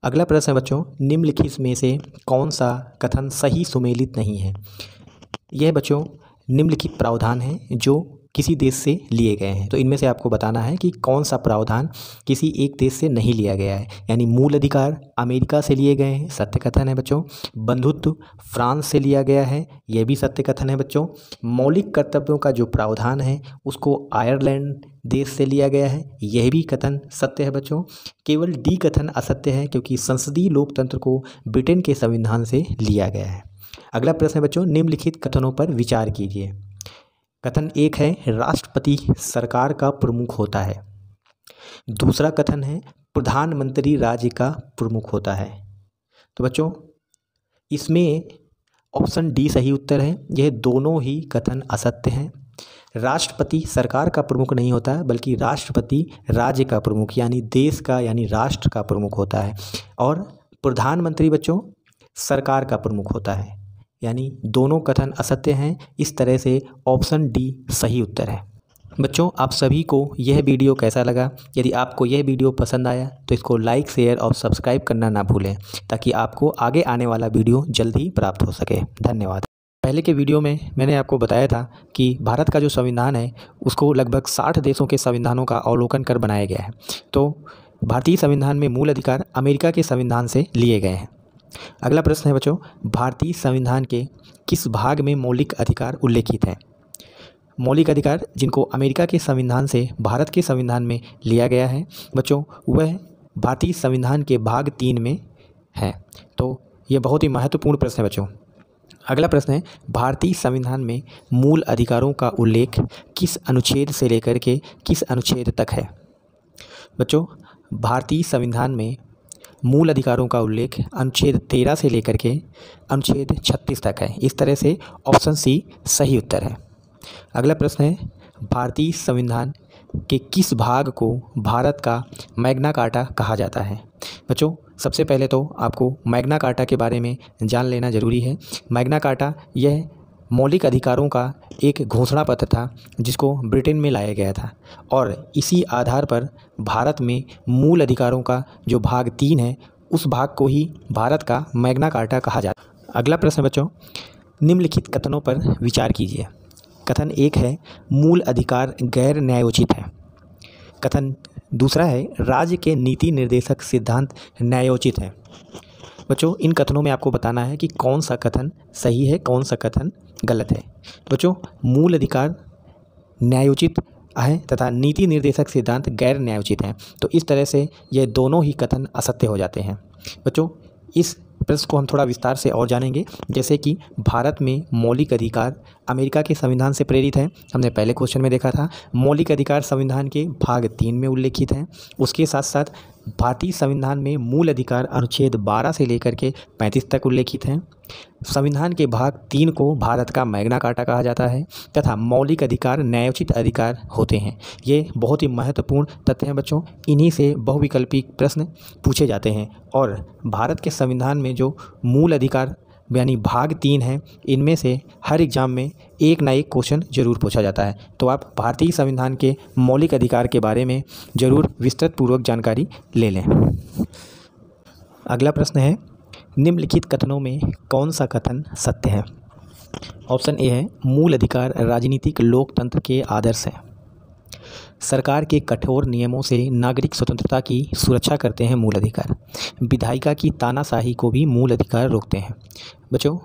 अगला प्रश्न है बच्चों, निम्नलिखित में से कौन सा कथन सही सुमेलित नहीं है? यह बच्चों निम्नलिखित प्रावधान हैं जो किसी देश से लिए गए हैं। तो इनमें से आपको बताना है कि कौन सा प्रावधान किसी एक देश से नहीं लिया गया है। यानी मूल अधिकार अमेरिका से लिए गए हैं, सत्य कथन है बच्चों। बंधुत्व फ्रांस से लिया गया है, यह भी सत्य कथन है बच्चों। मौलिक कर्तव्यों का जो प्रावधान है उसको आयरलैंड देश से लिया गया है, यह भी कथन सत्य है बच्चों। केवल डी कथन असत्य है, क्योंकि संसदीय लोकतंत्र को ब्रिटेन के संविधान से लिया गया है। अगला प्रश्न है बच्चों, निम्नलिखित कथनों पर विचार कीजिए। कथन एक है, राष्ट्रपति सरकार का प्रमुख होता है। दूसरा कथन है, प्रधानमंत्री राज्य का प्रमुख होता है। तो बच्चों इसमें ऑप्शन डी सही उत्तर है। यह दोनों ही कथन असत्य हैं। राष्ट्रपति सरकार का प्रमुख नहीं होता है, बल्कि राष्ट्रपति राज्य का प्रमुख यानी देश का यानी राष्ट्र का प्रमुख होता है। और प्रधानमंत्री बच्चों सरकार का प्रमुख होता है, यानी दोनों कथन असत्य हैं। इस तरह से ऑप्शन डी सही उत्तर है। बच्चों आप सभी को यह वीडियो कैसा लगा? यदि आपको यह वीडियो पसंद आया तो इसको लाइक, शेयर और सब्सक्राइब करना ना भूलें, ताकि आपको आगे आने वाला वीडियो जल्दी प्राप्त हो सके। धन्यवाद। पहले के वीडियो में मैंने आपको बताया था कि भारत का जो संविधान है उसको लगभग 60 देशों के संविधानों का अवलोकन कर बनाया गया है। तो भारतीय संविधान में मूल अधिकार अमेरिका के संविधान से लिए गए हैं। अगला प्रश्न है बच्चों, भारतीय संविधान के किस भाग में मौलिक अधिकार उल्लेखित हैं? मौलिक अधिकार जिनको अमेरिका के संविधान से भारत के संविधान में लिया गया है बच्चों, वह भारतीय संविधान के भाग 3 में है। तो ये बहुत ही महत्वपूर्ण प्रश्न है बच्चों। अगला प्रश्न है, भारतीय संविधान में मूल अधिकारों का उल्लेख किस अनुच्छेद से लेकर के किस अनुच्छेद तक है? बच्चों भारतीय संविधान में मूल अधिकारों का उल्लेख अनुच्छेद 13 से लेकर के अनुच्छेद 36 तक है। इस तरह से ऑप्शन सी सही उत्तर है। अगला प्रश्न है, भारतीय संविधान के किस भाग को भारत का मैग्ना कार्टा कहा जाता है? बच्चों सबसे पहले तो आपको मैग्ना कार्टा के बारे में जान लेना ज़रूरी है। मैग्ना कार्टा यह मौलिक अधिकारों का एक घोषणा पत्र था जिसको ब्रिटेन में लाया गया था, और इसी आधार पर भारत में मूल अधिकारों का जो भाग 3 है उस भाग को ही भारत का मैग्ना कार्टा कहा जाता है। अगला प्रश्न बच्चों, निम्नलिखित कथनों पर विचार कीजिए। कथन 1 है मूल अधिकार गैर न्यायोचित है। कथन दूसरा है राज्य के नीति निर्देशक सिद्धांत न्यायोचित है। बच्चों इन कथनों में आपको बताना है कि कौन सा कथन सही है, कौन सा कथन गलत है। बच्चों मूल अधिकार न्यायोचित है तथा नीति निर्देशक सिद्धांत गैर न्यायोचित है। तो इस तरह से ये दोनों ही कथन असत्य हो जाते हैं। बच्चों इस प्रश्न को हम थोड़ा विस्तार से और जानेंगे, जैसे कि भारत में मौलिक अधिकार अमेरिका के संविधान से प्रेरित है। हमने पहले क्वेश्चन में देखा था मौलिक अधिकार संविधान के भाग 3 में उल्लेखित हैं। उसके साथ साथ भारतीय संविधान में मूल अधिकार अनुच्छेद 12 से लेकर के 35 तक उल्लेखित हैं। संविधान के भाग 3 को भारत का मैग्ना कार्टा कहा जाता है तथा मौलिक अधिकार न्यायोचित अधिकार होते हैं। ये बहुत ही महत्वपूर्ण तथ्य हैं बच्चों। इन्हीं से बहुविकल्पी प्रश्न पूछे जाते हैं, और भारत के संविधान में जो मूल अधिकार यानी भाग 3 है, इनमें से हर एग्जाम में एक ना एक क्वेश्चन जरूर पूछा जाता है। तो आप भारतीय संविधान के मौलिक अधिकार के बारे में ज़रूर विस्तृत पूर्वक जानकारी ले लें। अगला प्रश्न है, निम्नलिखित कथनों में कौन सा कथन सत्य है? ऑप्शन ए है मूल अधिकार राजनीतिक लोकतंत्र के आदर्श हैं। सरकार के कठोर नियमों से नागरिक स्वतंत्रता की सुरक्षा करते हैं मूल अधिकार। विधायिका की तानाशाही को भी मूल अधिकार रोकते हैं। बच्चों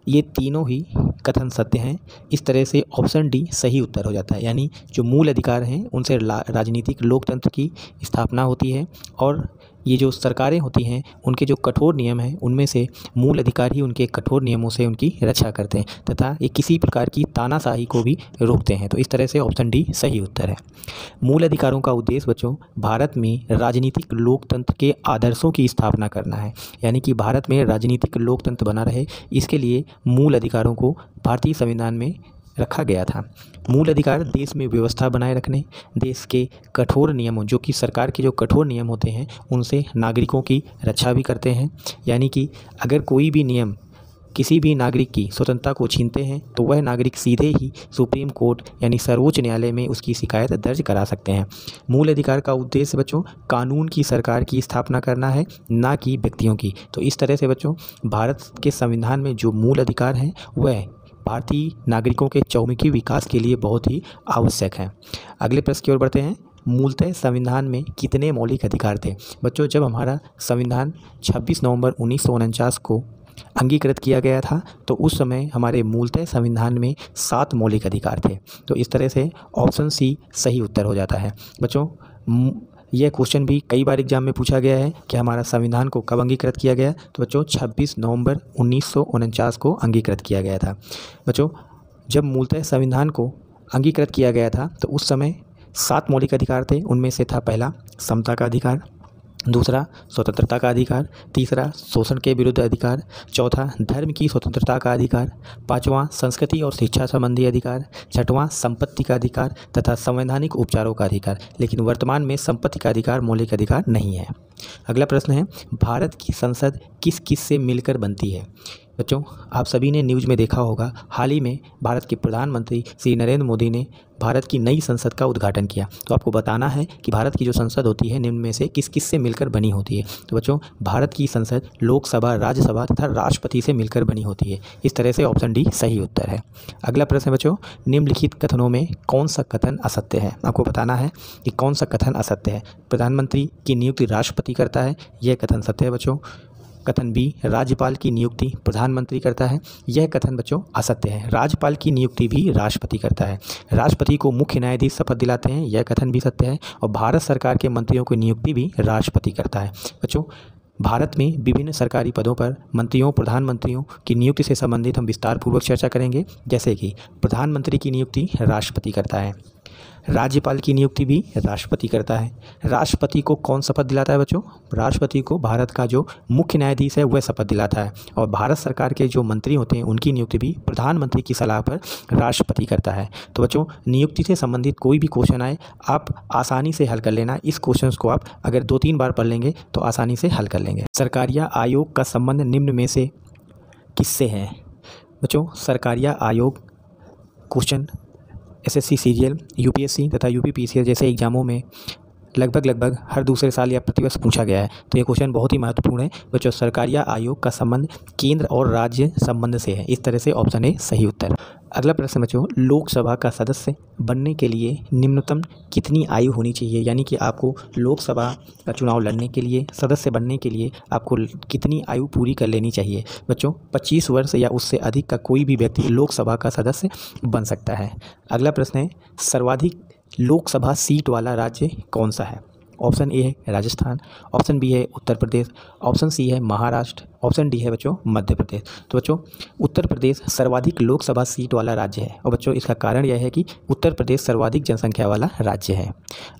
ये तीनों ही कथन सत्य हैं। इस तरह से ऑप्शन डी सही उत्तर हो जाता है, यानी जो मूल अधिकार हैं उनसे राजनीतिक लोकतंत्र की स्थापना होती है, और ये जो सरकारें होती हैं उनके जो कठोर नियम हैं उनमें से मूल अधिकार ही उनके कठोर नियमों से उनकी रक्षा करते हैं तथा ये किसी प्रकार की तानाशाही को भी रोकते हैं। तो इस तरह से ऑप्शन डी सही उत्तर है। मूल अधिकारों का उद्देश्य बच्चों भारत में राजनीतिक लोकतंत्र के आदर्शों की स्थापना करना है, यानी कि भारत में राजनीतिक लोकतंत्र बना रहे, इसके लिए मूल अधिकारों को भारतीय संविधान में रखा गया था। मूल अधिकार देश में व्यवस्था बनाए रखने, देश के कठोर नियमों जो कि सरकार के जो कठोर नियम होते हैं उनसे नागरिकों की रक्षा भी करते हैं, यानी कि अगर कोई भी नियम किसी भी नागरिक की स्वतंत्रता को छीनते हैं तो वह नागरिक सीधे ही सुप्रीम कोर्ट यानी सर्वोच्च न्यायालय में उसकी शिकायत दर्ज करा सकते हैं। मूल अधिकार का उद्देश्य बच्चों कानून की सरकार की स्थापना करना है, ना कि व्यक्तियों की। तो इस तरह से बच्चों भारत के संविधान में जो मूल अधिकार हैं वह भारतीय नागरिकों के चौमुखी विकास के लिए बहुत ही आवश्यक है। अगले प्रश्न की ओर बढ़ते हैं। मूलतः संविधान में कितने मौलिक अधिकार थे? बच्चों जब हमारा संविधान 26 नवंबर 1949 को अंगीकृत किया गया था तो उस समय हमारे मूलतः संविधान में 7 मौलिक अधिकार थे। तो इस तरह से ऑप्शन सी सही उत्तर हो जाता है। बच्चों यह क्वेश्चन भी कई बार एग्जाम में पूछा गया है कि हमारा संविधान को कब अंगीकृत किया गया। तो बच्चों 26 नवंबर 1949 को अंगीकृत किया गया था। बच्चों जब मूलतः संविधान को अंगीकृत किया गया था तो उस समय 7 मौलिक अधिकार थे। उनमें से था पहला समता का अधिकार, दूसरा स्वतंत्रता का अधिकार, तीसरा शोषण के विरुद्ध अधिकार, चौथा धर्म की स्वतंत्रता का अधिकार, पांचवां संस्कृति और शिक्षा संबंधी अधिकार, छठवां संपत्ति का अधिकार तथा संवैधानिक उपचारों का अधिकार। लेकिन वर्तमान में संपत्ति का अधिकार मौलिक अधिकार नहीं है। अगला प्रश्न है, भारत की संसद किस किस से मिलकर बनती है? बच्चों, आप सभी ने न्यूज़ में देखा होगा, हाल ही में भारत के प्रधानमंत्री श्री नरेंद्र मोदी ने भारत की नई संसद का उद्घाटन किया। तो आपको बताना है कि भारत की जो संसद होती है निम्न में से किस किस से मिलकर बनी होती है। तो बच्चों, भारत की संसद लोकसभा, राज्यसभा तथा राष्ट्रपति से मिलकर बनी होती है। इस तरह से ऑप्शन डी सही उत्तर है। अगला प्रश्न है बच्चों, निम्नलिखित कथनों में कौन सा कथन असत्य है? आपको बताना है कि कौन सा कथन असत्य है। प्रधानमंत्री की नियुक्ति राष्ट्रपति करता है, यह कथन सत्य है बच्चों। कथन बी, राज्यपाल की नियुक्ति प्रधानमंत्री करता है, यह कथन बच्चों असत्य है। राज्यपाल की नियुक्ति भी राष्ट्रपति करता है। राष्ट्रपति को मुख्य न्यायाधीश शपथ दिलाते हैं, यह कथन भी सत्य है। और भारत सरकार के मंत्रियों की नियुक्ति भी राष्ट्रपति करता है। बच्चों, भारत में विभिन्न सरकारी पदों पर मंत्रियों, प्रधानमंत्रियों की नियुक्ति से संबंधित हम विस्तारपूर्वक चर्चा करेंगे। जैसे कि प्रधानमंत्री की नियुक्ति राष्ट्रपति करता है, राज्यपाल की नियुक्ति भी राष्ट्रपति करता है। राष्ट्रपति को कौन शपथ दिलाता है बच्चों? राष्ट्रपति को भारत का जो मुख्य न्यायाधीश है वह शपथ दिलाता है। और भारत सरकार के जो मंत्री होते हैं उनकी नियुक्ति भी प्रधानमंत्री की सलाह पर राष्ट्रपति करता है। तो बच्चों, नियुक्ति से संबंधित कोई भी क्वेश्चन आए आप आसानी से हल कर लेना। इस क्वेश्चन को आप अगर 2-3 बार पढ़ लेंगे तो आसानी से हल कर लेंगे। सरकारिया आयोग का संबंध निम्न में से किससे है? बच्चों, सरकारिया आयोग क्वेश्चन एसएससी सीजीएल, यूपीएससी तथा यूपीपीसीएस जैसे एग्जामों में लगभग हर दूसरे साल या प्रतिवर्ष पूछा गया है। तो ये क्वेश्चन बहुत ही महत्वपूर्ण है बच्चों। सरकारिया आयोग का संबंध केंद्र और राज्य संबंध से है। इस तरह से ऑप्शन ए सही उत्तर। अगला प्रश्न बच्चों, लोकसभा का सदस्य बनने के लिए निम्नतम कितनी आयु होनी चाहिए? यानी कि आपको लोकसभा का चुनाव लड़ने के लिए, सदस्य बनने के लिए आपको कितनी आयु पूरी कर लेनी चाहिए? बच्चों, 25 वर्ष या उससे अधिक का कोई भी व्यक्ति लोकसभा का सदस्य बन सकता है। अगला प्रश्न है, सर्वाधिक लोकसभा सीट वाला राज्य कौन सा है? ऑप्शन ए है राजस्थान, ऑप्शन बी है उत्तर प्रदेश, ऑप्शन सी है महाराष्ट्र, ऑप्शन डी है बच्चों मध्य प्रदेश। तो बच्चों, उत्तर प्रदेश सर्वाधिक लोकसभा सीट वाला राज्य है। और बच्चों, इसका कारण यह है कि उत्तर प्रदेश सर्वाधिक जनसंख्या वाला राज्य है।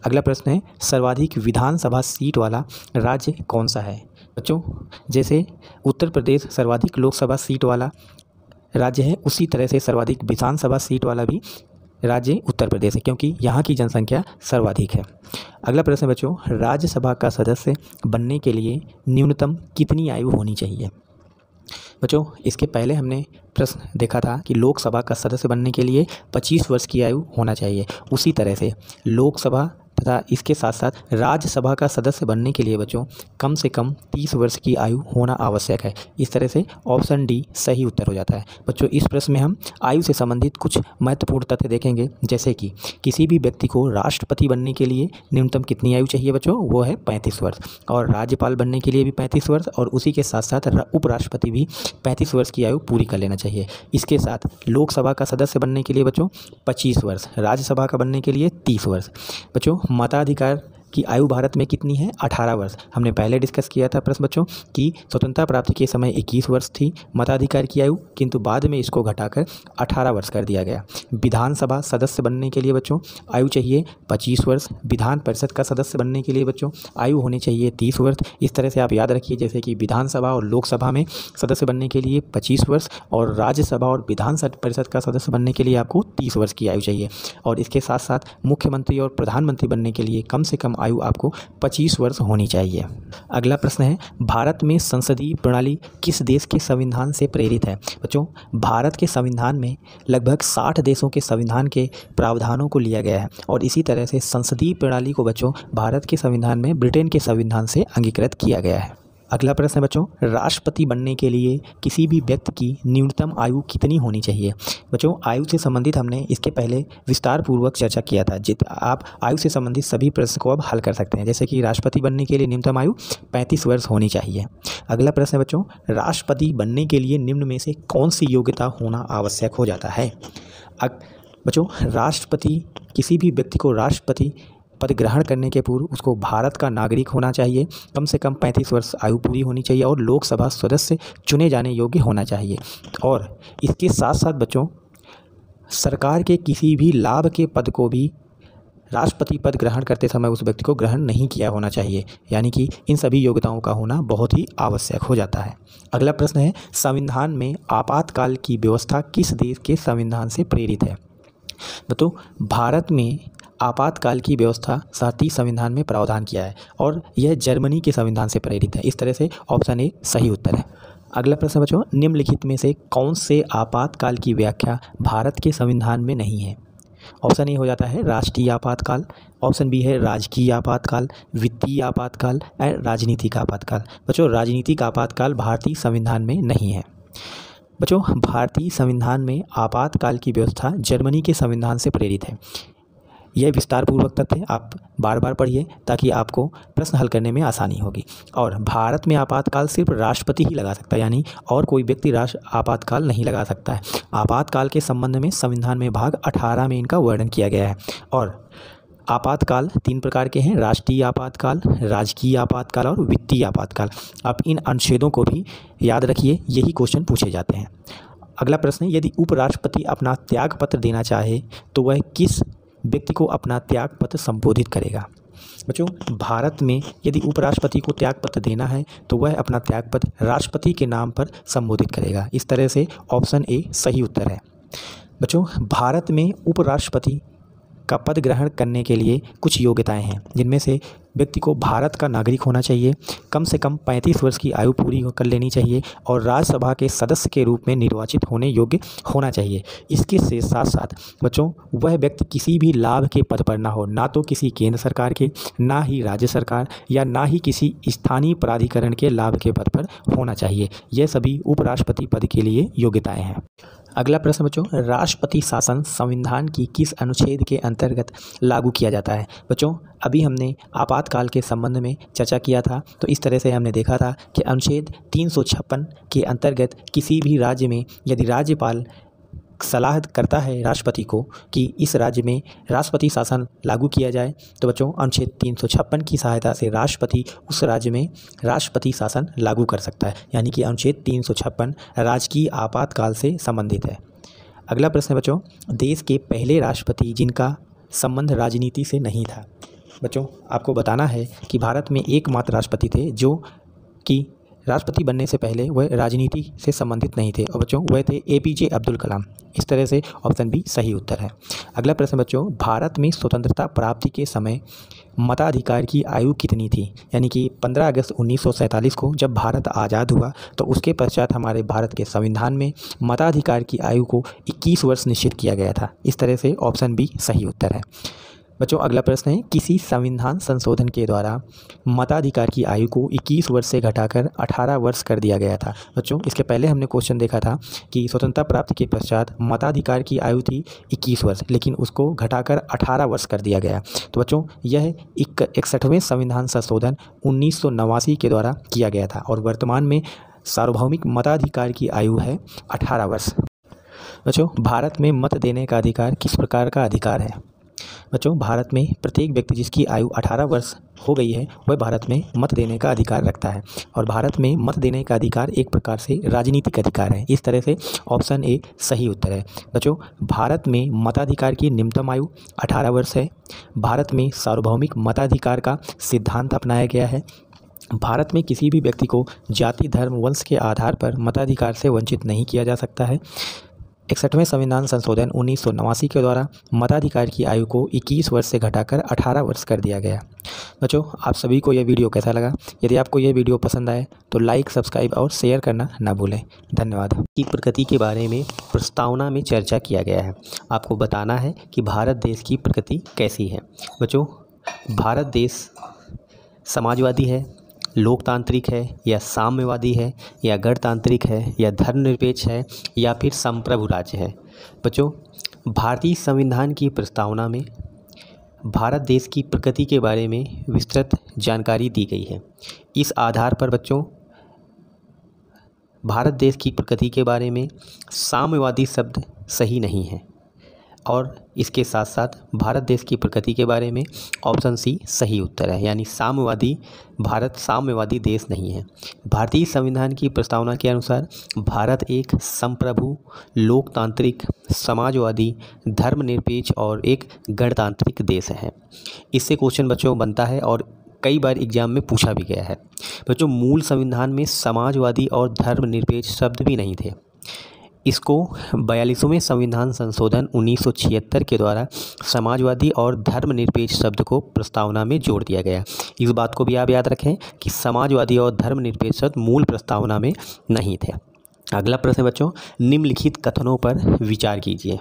अगला प्रश्न है, सर्वाधिक विधानसभा सीट वाला राज्य कौन सा है? बच्चों, जैसे उत्तर प्रदेश सर्वाधिक लोकसभा सीट वाला राज्य है, उसी तरह से सर्वाधिक विधानसभा सीट वाला भी राज्य उत्तर प्रदेश है, क्योंकि यहाँ की जनसंख्या सर्वाधिक है। अगला प्रश्न बच्चों, राज्यसभा का सदस्य बनने के लिए न्यूनतम कितनी आयु होनी चाहिए? बच्चों, इसके पहले हमने प्रश्न देखा था कि लोकसभा का सदस्य बनने के लिए 25 वर्ष की आयु होना चाहिए। उसी तरह से लोकसभा तथा इसके साथ साथ राज्यसभा का सदस्य बनने के लिए बच्चों कम से कम 30 वर्ष की आयु होना आवश्यक है। इस तरह से ऑप्शन डी सही उत्तर हो जाता है। बच्चों, इस प्रश्न में हम आयु से संबंधित कुछ महत्वपूर्ण तथ्य देखेंगे, जैसे कि किसी भी व्यक्ति को राष्ट्रपति बनने के लिए न्यूनतम कितनी आयु चाहिए बच्चों? वो है 35 वर्ष। और राज्यपाल बनने के लिए भी 35 वर्ष, और उसी के साथ साथ उपराष्ट्रपति भी 35 वर्ष की आयु पूरी कर लेना चाहिए। इसके साथ लोकसभा का सदस्य बनने के लिए बच्चों 25 वर्ष, राज्यसभा का बनने के लिए 30 वर्ष। बच्चों, मताधिकार की आयु भारत में कितनी है? 18 वर्ष। हमने पहले डिस्कस किया था प्रश्न बच्चों कि स्वतंत्रता प्राप्ति के समय 21 वर्ष थी मताधिकार की आयु, किंतु बाद में इसको घटाकर 18 वर्ष कर दिया गया। विधानसभा सदस्य बनने के लिए बच्चों आयु चाहिए 25 वर्ष। विधान परिषद का सदस्य बनने के लिए बच्चों आयु होनी चाहिए 30 वर्ष। इस तरह से आप याद रखिए, जैसे कि विधानसभा और लोकसभा में सदस्य बनने के लिए 25 वर्ष, और राज्यसभा और विधान परिषद का सदस्य बनने के लिए आपको 30 वर्ष की आयु चाहिए। और इसके साथ साथ मुख्यमंत्री और प्रधानमंत्री बनने के लिए कम से कम आयु आपको 25 वर्ष होनी चाहिए। अगला प्रश्न है, भारत में संसदीय प्रणाली किस देश के संविधान से प्रेरित है? बच्चों, भारत के संविधान में लगभग 60 देशों के संविधान के प्रावधानों को लिया गया है, और इसी तरह से संसदीय प्रणाली को बच्चों भारत के संविधान में ब्रिटेन के संविधान से अंगीकृत किया गया है। अगला प्रश्न है बच्चों, राष्ट्रपति बनने के लिए किसी भी व्यक्ति की न्यूनतम आयु कितनी होनी चाहिए? बच्चों, आयु से संबंधित हमने इसके पहले विस्तार पूर्वक चर्चा किया था। आप आयु से संबंधित सभी प्रश्न को अब हल कर सकते हैं, जैसे कि राष्ट्रपति बनने के लिए न्यूनतम आयु 35 वर्ष होनी चाहिए। अगला प्रश्न है बच्चों, राष्ट्रपति बनने के लिए निम्न में से कौन सी योग्यता होना आवश्यक हो जाता है? बच्चों, राष्ट्रपति, किसी भी व्यक्ति को राष्ट्रपति पद ग्रहण करने के पूर्व उसको भारत का नागरिक होना चाहिए, कम से कम 35 वर्ष आयु पूरी होनी चाहिए, और लोकसभा सदस्य चुने जाने योग्य होना चाहिए। और इसके साथ साथ बच्चों, सरकार के किसी भी लाभ के पद को भी राष्ट्रपति पद ग्रहण करते समय उस व्यक्ति को ग्रहण नहीं किया होना चाहिए, यानी कि इन सभी योग्यताओं का होना बहुत ही आवश्यक हो जाता है। अगला प्रश्न है, संविधान में आपातकाल की व्यवस्था किस देश के संविधान से प्रेरित है? तो भारत में आपातकाल की व्यवस्था 37 संविधान में प्रावधान किया है और यह जर्मनी के संविधान से प्रेरित है। इस तरह से ऑप्शन ए सही उत्तर है। अगला प्रश्न बच्चों, निम्नलिखित में से कौन से आपातकाल की व्याख्या भारत के संविधान में नहीं है? ऑप्शन ए हो जाता है राष्ट्रीय आपातकाल, ऑप्शन बी है राजकीय आपातकाल, वित्तीय आपातकाल और राजनीतिक आपातकाल। बच्चों, राजनीतिक आपातकाल भारतीय संविधान में नहीं है। बच्चों, भारतीय संविधान में आपातकाल की व्यवस्था जर्मनी के संविधान से प्रेरित है। यह विस्तारपूर्वक तथ्य आप बार बार पढ़िए ताकि आपको प्रश्न हल करने में आसानी होगी। और भारत में आपातकाल सिर्फ राष्ट्रपति ही लगा सकता है, यानी और कोई व्यक्ति आपातकाल नहीं लगा सकता है। आपातकाल के संबंध में संविधान में भाग 18 में इनका वर्णन किया गया है। और आपातकाल 3 प्रकार के हैं, राष्ट्रीय आपातकाल, राजकीय आपातकाल और वित्तीय आपातकाल। आप इन अनुच्छेदों को भी याद रखिए, यही क्वेश्चन पूछे जाते हैं। अगला प्रश्न है, यदि उपराष्ट्रपति अपना त्याग पत्र देना चाहे तो वह किस व्यक्ति को अपना त्याग पत्र संबोधित करेगा? बच्चों, भारत में यदि उपराष्ट्रपति को त्याग पत्र देना है तो वह अपना त्याग पत्र राष्ट्रपति के नाम पर संबोधित करेगा। इस तरह से ऑप्शन ए सही उत्तर है। बच्चों, भारत में उपराष्ट्रपति का पद ग्रहण करने के लिए कुछ योग्यताएं हैं, जिनमें से व्यक्ति को भारत का नागरिक होना चाहिए, कम से कम 35 वर्ष की आयु पूरी कर लेनी चाहिए और राज्यसभा के सदस्य के रूप में निर्वाचित होने योग्य होना चाहिए। इसके से साथ साथ बच्चों, वह व्यक्ति किसी भी लाभ के पद पर ना हो, ना तो किसी केंद्र सरकार के, ना ही राज्य सरकार या ना ही किसी स्थानीय प्राधिकरण के लाभ के पद पर होना चाहिए। यह सभी उपराष्ट्रपति पद के लिए योग्यताएं हैं। अगला प्रश्न बच्चों, राष्ट्रपति शासन संविधान की किस अनुच्छेद के अंतर्गत लागू किया जाता है? बच्चों, अभी हमने आपातकाल के संबंध में चर्चा किया था, तो इस तरह से हमने देखा था कि अनुच्छेद 356 के अंतर्गत किसी भी राज्य में यदि राज्यपाल सलाह करता है राष्ट्रपति को कि इस राज्य में राष्ट्रपति शासन लागू किया जाए, तो बच्चों अनुच्छेद 356 की सहायता से राष्ट्रपति उस राज्य में राष्ट्रपति शासन लागू कर सकता है, यानी कि अनुच्छेद 356 राजकीय आपातकाल से संबंधित है। अगला प्रश्न बच्चों, देश के पहले राष्ट्रपति जिनका संबंध राजनीति से नहीं था। बच्चों, आपको बताना है कि भारत में एकमात्र राष्ट्रपति थे जो कि राष्ट्रपति बनने से पहले वह राजनीति से संबंधित नहीं थे, और बच्चों वह थे APJ अब्दुल कलाम। इस तरह से ऑप्शन बी सही उत्तर है। अगला प्रश्न बच्चों, भारत में स्वतंत्रता प्राप्ति के समय मताधिकार की आयु कितनी थी? यानी कि 15 अगस्त 1947 को जब भारत आज़ाद हुआ तो उसके पश्चात हमारे भारत के संविधान में मताधिकार की आयु को 21 वर्ष निश्चित किया गया था। इस तरह से ऑप्शन बी सही उत्तर है। बच्चों, अगला प्रश्न है, किसी संविधान संशोधन के द्वारा मताधिकार की आयु को 21 वर्ष से घटाकर 18 वर्ष कर दिया गया था। बच्चों, इसके पहले हमने क्वेश्चन देखा था कि स्वतंत्रता प्राप्ति के पश्चात मताधिकार की आयु थी 21 वर्ष, लेकिन उसको घटाकर 18 वर्ष कर दिया गया। तो बच्चों, यह 61वें संविधान संशोधन 1989 के द्वारा किया गया था और वर्तमान में सार्वभौमिक मताधिकार की आयु है 18 वर्ष। बच्चों, भारत में मत देने का अधिकार किस प्रकार का अधिकार है? बच्चों, भारत में प्रत्येक व्यक्ति जिसकी आयु 18 वर्ष हो गई है वह भारत में मत देने का अधिकार रखता है, और भारत में मत देने का अधिकार एक प्रकार से राजनीतिक अधिकार है। इस तरह से ऑप्शन ए सही उत्तर है। बच्चों, भारत में मताधिकार की न्यूनतम आयु 18 वर्ष है। भारत में सार्वभौमिक मताधिकार का सिद्धांत अपनाया गया है। भारत में किसी भी व्यक्ति को जाति, धर्म, वंश के आधार पर मताधिकार से वंचित नहीं किया जा सकता है। 61वें संविधान संशोधन 1989 के द्वारा मताधिकार की आयु को 21 वर्ष से घटाकर 18 वर्ष कर दिया गया। बच्चों, आप सभी को यह वीडियो कैसा लगा? यदि आपको यह वीडियो पसंद आए तो लाइक, सब्सक्राइब और शेयर करना ना भूलें। धन्यवाद। की प्रकृति के बारे में प्रस्तावना में चर्चा किया गया है। आपको बताना है कि भारत देश की प्रकृति कैसी है। बच्चों, भारत देश समाजवादी है, लोकतांत्रिक है या साम्यवादी है या गणतांत्रिक है या धर्मनिरपेक्ष है या फिर संप्रभु राज्य है? बच्चों, भारतीय संविधान की प्रस्तावना में भारत देश की प्रकृति के बारे में विस्तृत जानकारी दी गई है। इस आधार पर बच्चों, भारत देश की प्रकृति के बारे में साम्यवादी शब्द सही नहीं है। और इसके साथ साथ भारत देश की प्रकृति के बारे में ऑप्शन सी सही उत्तर है, यानी साम्यवादी भारत साम्यवादी देश नहीं है। भारतीय संविधान की प्रस्तावना के अनुसार भारत एक संप्रभु, लोकतांत्रिक, समाजवादी, धर्मनिरपेक्ष और एक गणतांत्रिक देश है। इससे क्वेश्चन बच्चों बनता है और कई बार एग्जाम में पूछा भी गया है। बच्चों मूल संविधान में समाजवादी और धर्मनिरपेक्ष शब्द भी नहीं थे। इसको 42वें संविधान संशोधन 1976 के द्वारा समाजवादी और धर्मनिरपेक्ष शब्द को प्रस्तावना में जोड़ दिया गया। इस बात को भी आप याद रखें कि समाजवादी और धर्मनिरपेक्ष शब्द मूल प्रस्तावना में नहीं थे। अगला प्रश्न बच्चों, निम्नलिखित कथनों पर विचार कीजिए।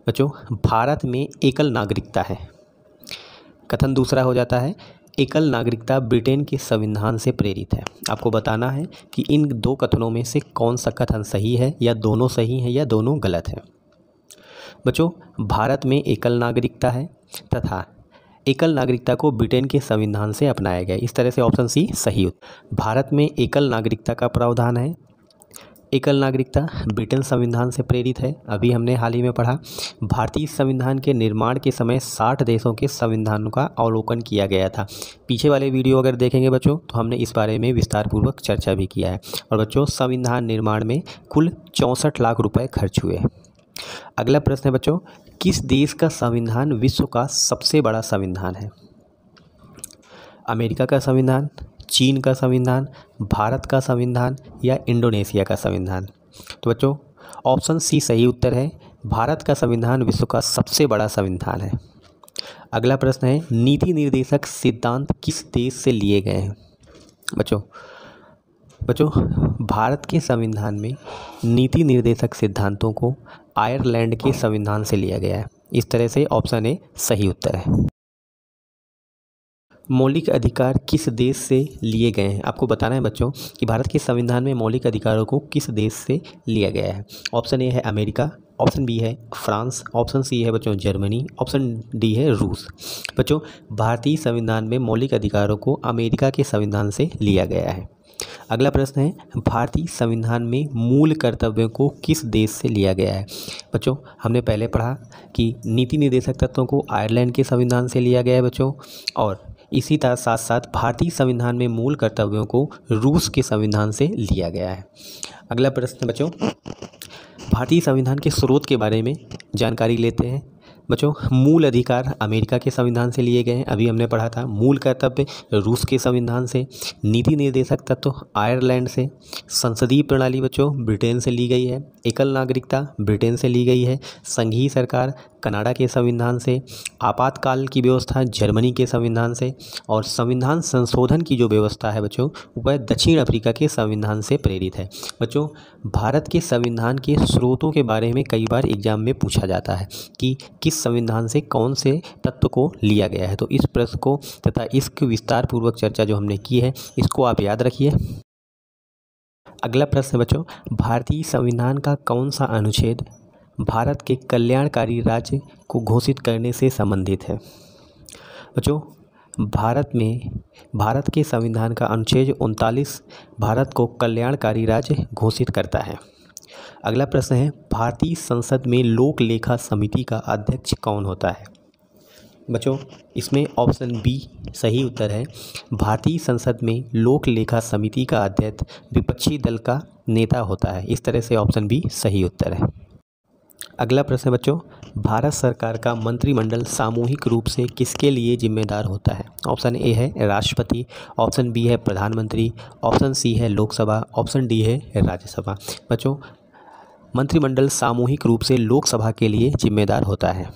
बच्चों भारत में एकल नागरिकता है। कथन दूसरा हो जाता है, एकल नागरिकता ब्रिटेन के संविधान से प्रेरित है। आपको बताना है कि इन दो कथनों में से कौन सा कथन सही है, या दोनों सही हैं या दोनों गलत हैं। बच्चों भारत में एकल नागरिकता है तथा एकल नागरिकता को ब्रिटेन के संविधान से अपनाया गया। इस तरह से ऑप्शन सी सही उत्तर। भारत में एकल नागरिकता का प्रावधान है। एकल नागरिकता ब्रिटेन संविधान से प्रेरित है। अभी हमने हाल ही में पढ़ा, भारतीय संविधान के निर्माण के समय 60 देशों के संविधानों का अवलोकन किया गया था। पीछे वाले वीडियो अगर देखेंगे बच्चों तो हमने इस बारे में विस्तार पूर्वक चर्चा भी किया है। और बच्चों संविधान निर्माण में कुल 64 लाख रुपए खर्च हुए। अगला प्रश्न है बच्चों, किस देश का संविधान विश्व का सबसे बड़ा संविधान है? अमेरिका का संविधान, चीन का संविधान, भारत का संविधान या इंडोनेशिया का संविधान? तो बच्चों ऑप्शन सी सही उत्तर है, भारत का संविधान विश्व का सबसे बड़ा संविधान है। अगला प्रश्न है, नीति निर्देशक सिद्धांत किस देश से लिए गए हैं? बच्चों भारत के संविधान में नीति निर्देशक सिद्धांतों को आयरलैंड के संविधान से लिया गया है। इस तरह से ऑप्शन ए सही उत्तर है। मौलिक अधिकार किस देश से लिए गए हैं? आपको बताना है बच्चों कि भारत के संविधान में मौलिक अधिकारों को किस देश से लिया गया है। ऑप्शन ए है अमेरिका, ऑप्शन बी है फ्रांस, ऑप्शन सी है बच्चों जर्मनी, ऑप्शन डी है रूस। बच्चों भारतीय संविधान में मौलिक अधिकारों को अमेरिका के संविधान से लिया गया है। अगला प्रश्न है, भारतीय संविधान में मूल कर्तव्यों को किस देश से लिया गया है? बच्चों हमने पहले पढ़ा कि नीति निर्देशक तत्वों को आयरलैंड के संविधान से लिया गया है बच्चों, और इसी तरह साथ साथ भारतीय संविधान में मूल कर्तव्यों को रूस के संविधान से लिया गया है। अगला प्रश्न बच्चों, भारतीय संविधान के स्रोत के बारे में जानकारी लेते हैं। बच्चों मूल अधिकार अमेरिका के संविधान से लिए गए हैं, अभी हमने पढ़ा था। मूल कर्तव्य रूस के संविधान से, नीति निर्देशक तत्व आयरलैंड से, संसदीय प्रणाली बच्चों ब्रिटेन से ली गई है, एकल नागरिकता ब्रिटेन से ली गई है, संघीय सरकार कनाडा के संविधान से, आपातकाल की व्यवस्था जर्मनी के संविधान से, और संविधान संशोधन की जो व्यवस्था है बच्चों वह दक्षिण अफ्रीका के संविधान से प्रेरित है। बच्चों भारत के संविधान के स्रोतों के बारे में कई बार एग्जाम में पूछा जाता है कि किस संविधान से कौन से तत्व को लिया गया है। तो इस प्रश्न को तथा इसकी विस्तार पूर्वक चर्चा जो हमने की है इसको आप याद रखिए। अगला प्रश्न बच्चों, भारतीय संविधान का कौन सा अनुच्छेद भारत के कल्याणकारी राज्य को घोषित करने से संबंधित है? बच्चों भारत के संविधान का अनुच्छेद 39 भारत को कल्याणकारी राज्य घोषित करता है। अगला प्रश्न है, भारतीय संसद में लोक लेखा समिति का अध्यक्ष कौन होता है? बच्चों इसमें ऑप्शन बी सही उत्तर है, भारतीय संसद में लोक लेखा समिति का अध्यक्ष विपक्षी दल का नेता होता है। इस तरह से ऑप्शन बी सही उत्तर है। अगला प्रश्न बच्चों, भारत सरकार का मंत्रिमंडल सामूहिक रूप से किसके लिए जिम्मेदार होता है? ऑप्शन ए है राष्ट्रपति, ऑप्शन बी है प्रधानमंत्री, ऑप्शन सी है लोकसभा, ऑप्शन डी है राज्यसभा। बच्चों मंत्रिमंडल सामूहिक रूप से लोकसभा के लिए जिम्मेदार होता है।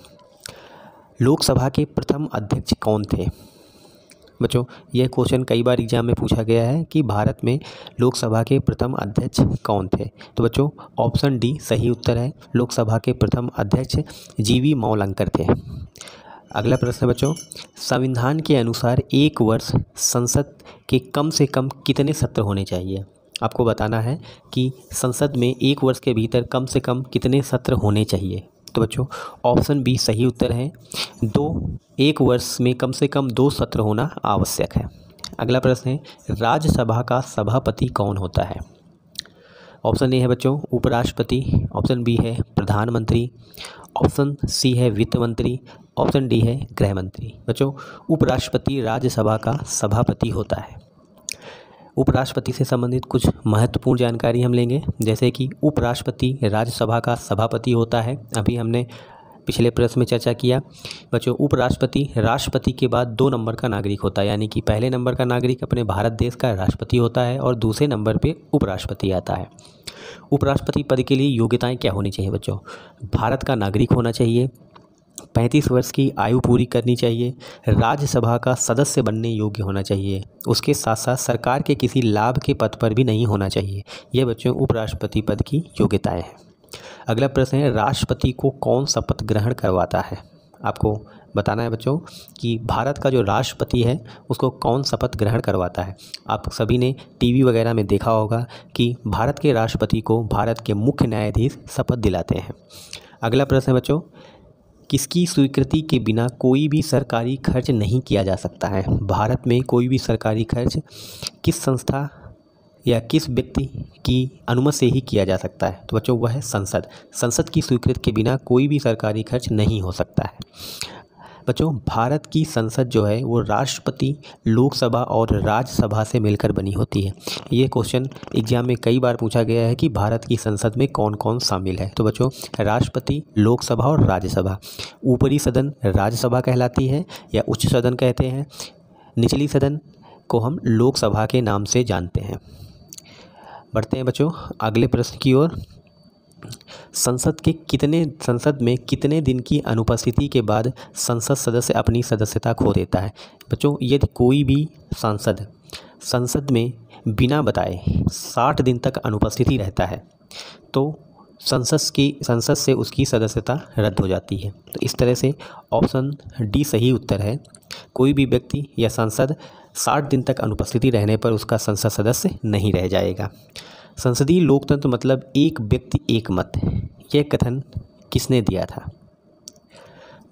लोकसभा के प्रथम अध्यक्ष कौन थे? बच्चों यह क्वेश्चन कई बार एग्जाम में पूछा गया है कि भारत में लोकसभा के प्रथम अध्यक्ष कौन थे। तो बच्चों ऑप्शन डी सही उत्तर है, लोकसभा के प्रथम अध्यक्ष जीवी मौलंकर थे। अगला प्रश्न बच्चों, संविधान के अनुसार एक वर्ष संसद के कम से कम कितने सत्र होने चाहिए? आपको बताना है कि संसद में एक वर्ष के भीतर कम से कम कितने सत्र होने चाहिए। तो बच्चों ऑप्शन बी सही उत्तर है, एक वर्ष में कम से कम 2 सत्र होना आवश्यक है। अगला प्रश्न है, राज्यसभा का सभापति कौन होता है? ऑप्शन ए है बच्चों उपराष्ट्रपति, ऑप्शन बी है प्रधानमंत्री, ऑप्शन सी है वित्त मंत्री, ऑप्शन डी है गृह मंत्री। बच्चों, उपराष्ट्रपति राज्यसभा का सभापति होता है। उपराष्ट्रपति से संबंधित कुछ महत्वपूर्ण जानकारी हम लेंगे, जैसे कि उपराष्ट्रपति राज्यसभा का सभापति होता है, अभी हमने पिछले प्रश्न में चर्चा किया। बच्चों, उपराष्ट्रपति राष्ट्रपति के बाद 2 नंबर का नागरिक होता है, यानी कि पहले नंबर का नागरिक अपने भारत देश का राष्ट्रपति होता है और दूसरे नंबर पे उपराष्ट्रपति आता है। उपराष्ट्रपति पद के लिए योग्यताएं क्या होनी चाहिए? बच्चों, भारत का नागरिक होना चाहिए, 35 वर्ष की आयु पूरी करनी चाहिए, राज्यसभा का सदस्य बनने योग्य होना चाहिए, उसके साथ साथ सरकार के किसी लाभ के पद पर भी नहीं होना चाहिए। यह बच्चों उपराष्ट्रपति पद की योग्यताएं हैं। अगला प्रश्न है, राष्ट्रपति को कौन शपथ ग्रहण करवाता है? आपको बताना है बच्चों कि भारत का जो राष्ट्रपति है उसको कौन शपथ ग्रहण करवाता है। आप सभी ने टीवी वगैरह में देखा होगा कि भारत के राष्ट्रपति को भारत के मुख्य न्यायाधीश शपथ दिलाते हैं। अगला प्रश्न है बच्चों, किसकी स्वीकृति के बिना कोई भी सरकारी खर्च नहीं किया जा सकता है? भारत में कोई भी सरकारी खर्च किस संस्था या किस व्यक्ति की अनुमति से ही किया जा सकता है? तो बच्चों, वह है संसद। संसद की स्वीकृति के बिना कोई भी सरकारी खर्च नहीं हो सकता है। बच्चों, भारत की संसद जो है वो राष्ट्रपति, लोकसभा और राज्यसभा से मिलकर बनी होती है। ये क्वेश्चन एग्जाम में कई बार पूछा गया है कि भारत की संसद में कौन कौन शामिल है। तो बच्चों, राष्ट्रपति, लोकसभा और राज्यसभा। ऊपरी सदन राज्यसभा कहलाती है या उच्च सदन कहते हैं, निचली सदन को हम लोकसभा के नाम से जानते हैं। बढ़ते हैं बच्चों अगले प्रश्न की ओर। संसद में कितने दिन की अनुपस्थिति के बाद संसद सदस्य अपनी सदस्यता खो देता है? बच्चों, यदि कोई भी सांसद संसद में बिना बताए 60 दिन तक अनुपस्थिति रहता है तो संसद से उसकी सदस्यता रद्द हो जाती है। तो इस तरह से ऑप्शन डी सही उत्तर है। कोई भी व्यक्ति या सांसद 60 दिन तक अनुपस्थिति रहने पर उसका संसद सदस्य नहीं रह जाएगा। संसदीय लोकतंत्र मतलब एक व्यक्ति एक मत, यह कथन किसने दिया था?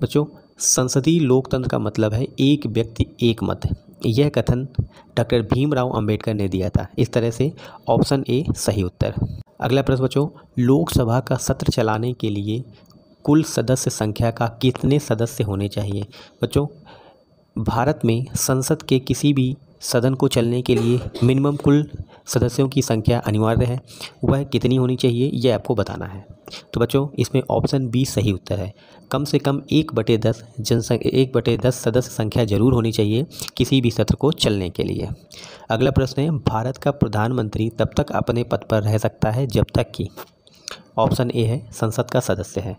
बच्चों, संसदीय लोकतंत्र का मतलब है एक व्यक्ति एक मत, यह कथन डॉक्टर भीमराव अंबेडकर ने दिया था। इस तरह से ऑप्शन ए सही उत्तर। अगला प्रश्न बच्चों, लोकसभा का सत्र चलाने के लिए कुल सदस्य संख्या का कितने सदस्य होने चाहिए? बच्चों, भारत में संसद के किसी भी सदन को चलने के लिए मिनिमम कुल सदस्यों की संख्या अनिवार्य है, वह कितनी होनी चाहिए यह आपको बताना है। तो बच्चों, इसमें ऑप्शन बी सही उत्तर है। कम से कम 1/10 सदस्य संख्या जरूर होनी चाहिए किसी भी सत्र को चलने के लिए। अगला प्रश्न है, भारत का प्रधानमंत्री तब तक अपने पद पर रह सकता है जब तक कि ऑप्शन ए है संसद का सदस्य है,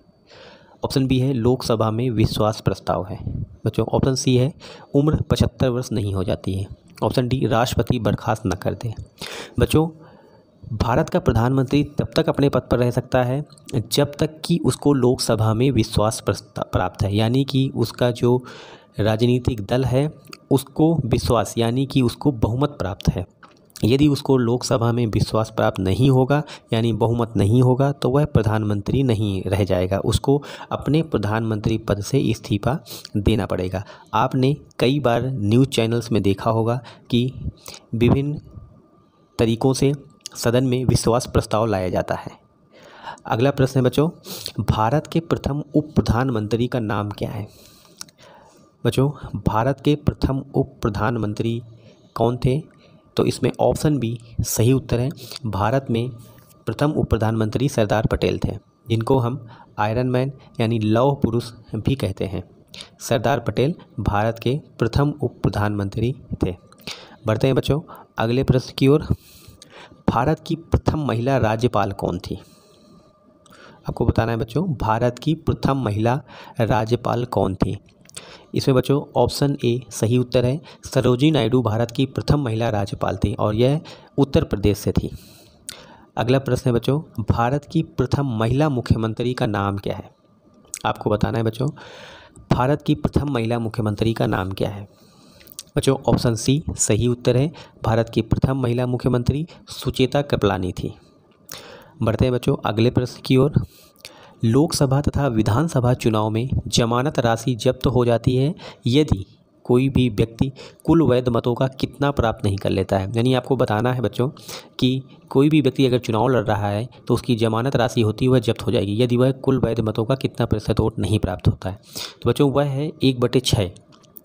ऑप्शन बी है लोकसभा में विश्वास प्रस्ताव है, बच्चों ऑप्शन सी है उम्र 75 वर्ष नहीं हो जाती है, ऑप्शन डी राष्ट्रपति बर्खास्त न कर दे। बच्चों, भारत का प्रधानमंत्री तब तक अपने पद पर रह सकता है जब तक कि उसको लोकसभा में विश्वास प्राप्त है, यानी कि उसका जो राजनीतिक दल है उसको विश्वास यानी कि उसको बहुमत प्राप्त है। यदि उसको लोकसभा में विश्वास प्राप्त नहीं होगा यानी बहुमत नहीं होगा तो वह प्रधानमंत्री नहीं रह जाएगा, उसको अपने प्रधानमंत्री पद से इस्तीफा देना पड़ेगा। आपने कई बार न्यूज़ चैनल्स में देखा होगा कि विभिन्न तरीक़ों से सदन में विश्वास प्रस्ताव लाया जाता है। अगला प्रश्न है बच्चों, भारत के प्रथम उप प्रधानमंत्री का नाम क्या है? बच्चों, भारत के प्रथम उप प्रधानमंत्री कौन थे? तो इसमें ऑप्शन बी सही उत्तर है। भारत में प्रथम उप प्रधानमंत्री सरदार पटेल थे, जिनको हम आयरन मैन यानी लौह पुरुष भी कहते हैं। सरदार पटेल भारत के प्रथम उप प्रधानमंत्री थे। बढ़ते हैं बच्चों अगले प्रश्न की ओर। भारत की प्रथम महिला राज्यपाल कौन थी? आपको बताना है बच्चों, भारत की प्रथम महिला राज्यपाल कौन थी? इसमें बच्चों ऑप्शन ए सही उत्तर है। सरोजिनी नायडू भारत की प्रथम महिला राज्यपाल थी और यह उत्तर प्रदेश से थी। अगला प्रश्न है बच्चों, भारत की प्रथम महिला मुख्यमंत्री का नाम क्या है? आपको बताना है बच्चों, भारत की प्रथम महिला मुख्यमंत्री का नाम क्या है? बच्चों ऑप्शन सी सही उत्तर है। भारत की प्रथम महिला मुख्यमंत्री सुचेता कृपलानी थी। बढ़ते हैं बच्चों अगले प्रश्न की ओर। लोकसभा तथा विधानसभा चुनाव में जमानत राशि जब्त हो जाती है यदि कोई भी व्यक्ति कुल वैध मतों का कितना प्राप्त नहीं कर लेता है। यानी आपको बताना है बच्चों कि कोई भी व्यक्ति अगर चुनाव लड़ रहा है तो उसकी जमानत राशि होती है वह जब्त हो जाएगी यदि वह कुल वैध मतों का कितना प्रतिशत वोट नहीं प्राप्त होता है। तो बच्चों वह है 1/6,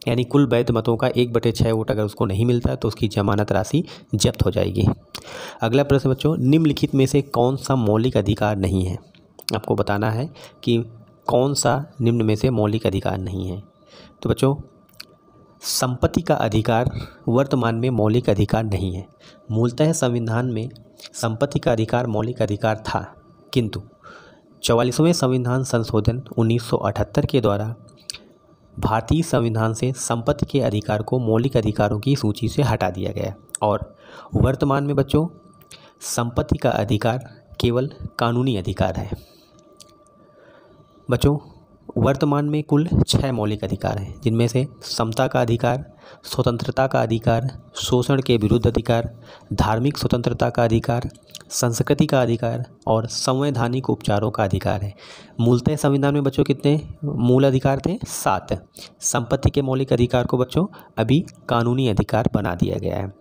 यानी कुल वैध मतों का 1/6 वोट अगर उसको नहीं मिलता है तो उसकी जमानत राशि जब्त हो जाएगी। अगला प्रश्न बच्चों, निम्नलिखित में से कौन सा मौलिक अधिकार नहीं है। आपको बताना है कि कौन सा निम्न में से मौलिक अधिकार नहीं है। तो बच्चों संपत्ति का अधिकार वर्तमान में मौलिक अधिकार नहीं है। मूलतः संविधान में संपत्ति का अधिकार मौलिक अधिकार था, किंतु 44वें संविधान संशोधन 1978 के द्वारा भारतीय संविधान से संपत्ति के अधिकार को मौलिक अधिकारों की सूची से हटा दिया गया और वर्तमान में बच्चों संपत्ति का अधिकार केवल कानूनी अधिकार है। बच्चों वर्तमान में कुल 6 मौलिक अधिकार हैं, जिनमें से समता का अधिकार, स्वतंत्रता का अधिकार, शोषण के विरुद्ध अधिकार, धार्मिक स्वतंत्रता का अधिकार, संस्कृति का अधिकार और संवैधानिक उपचारों का अधिकार है। मूलतः संविधान में बच्चों कितने मूल अधिकार थे? 7। संपत्ति के मौलिक अधिकार को बच्चों अभी कानूनी अधिकार बना दिया गया है।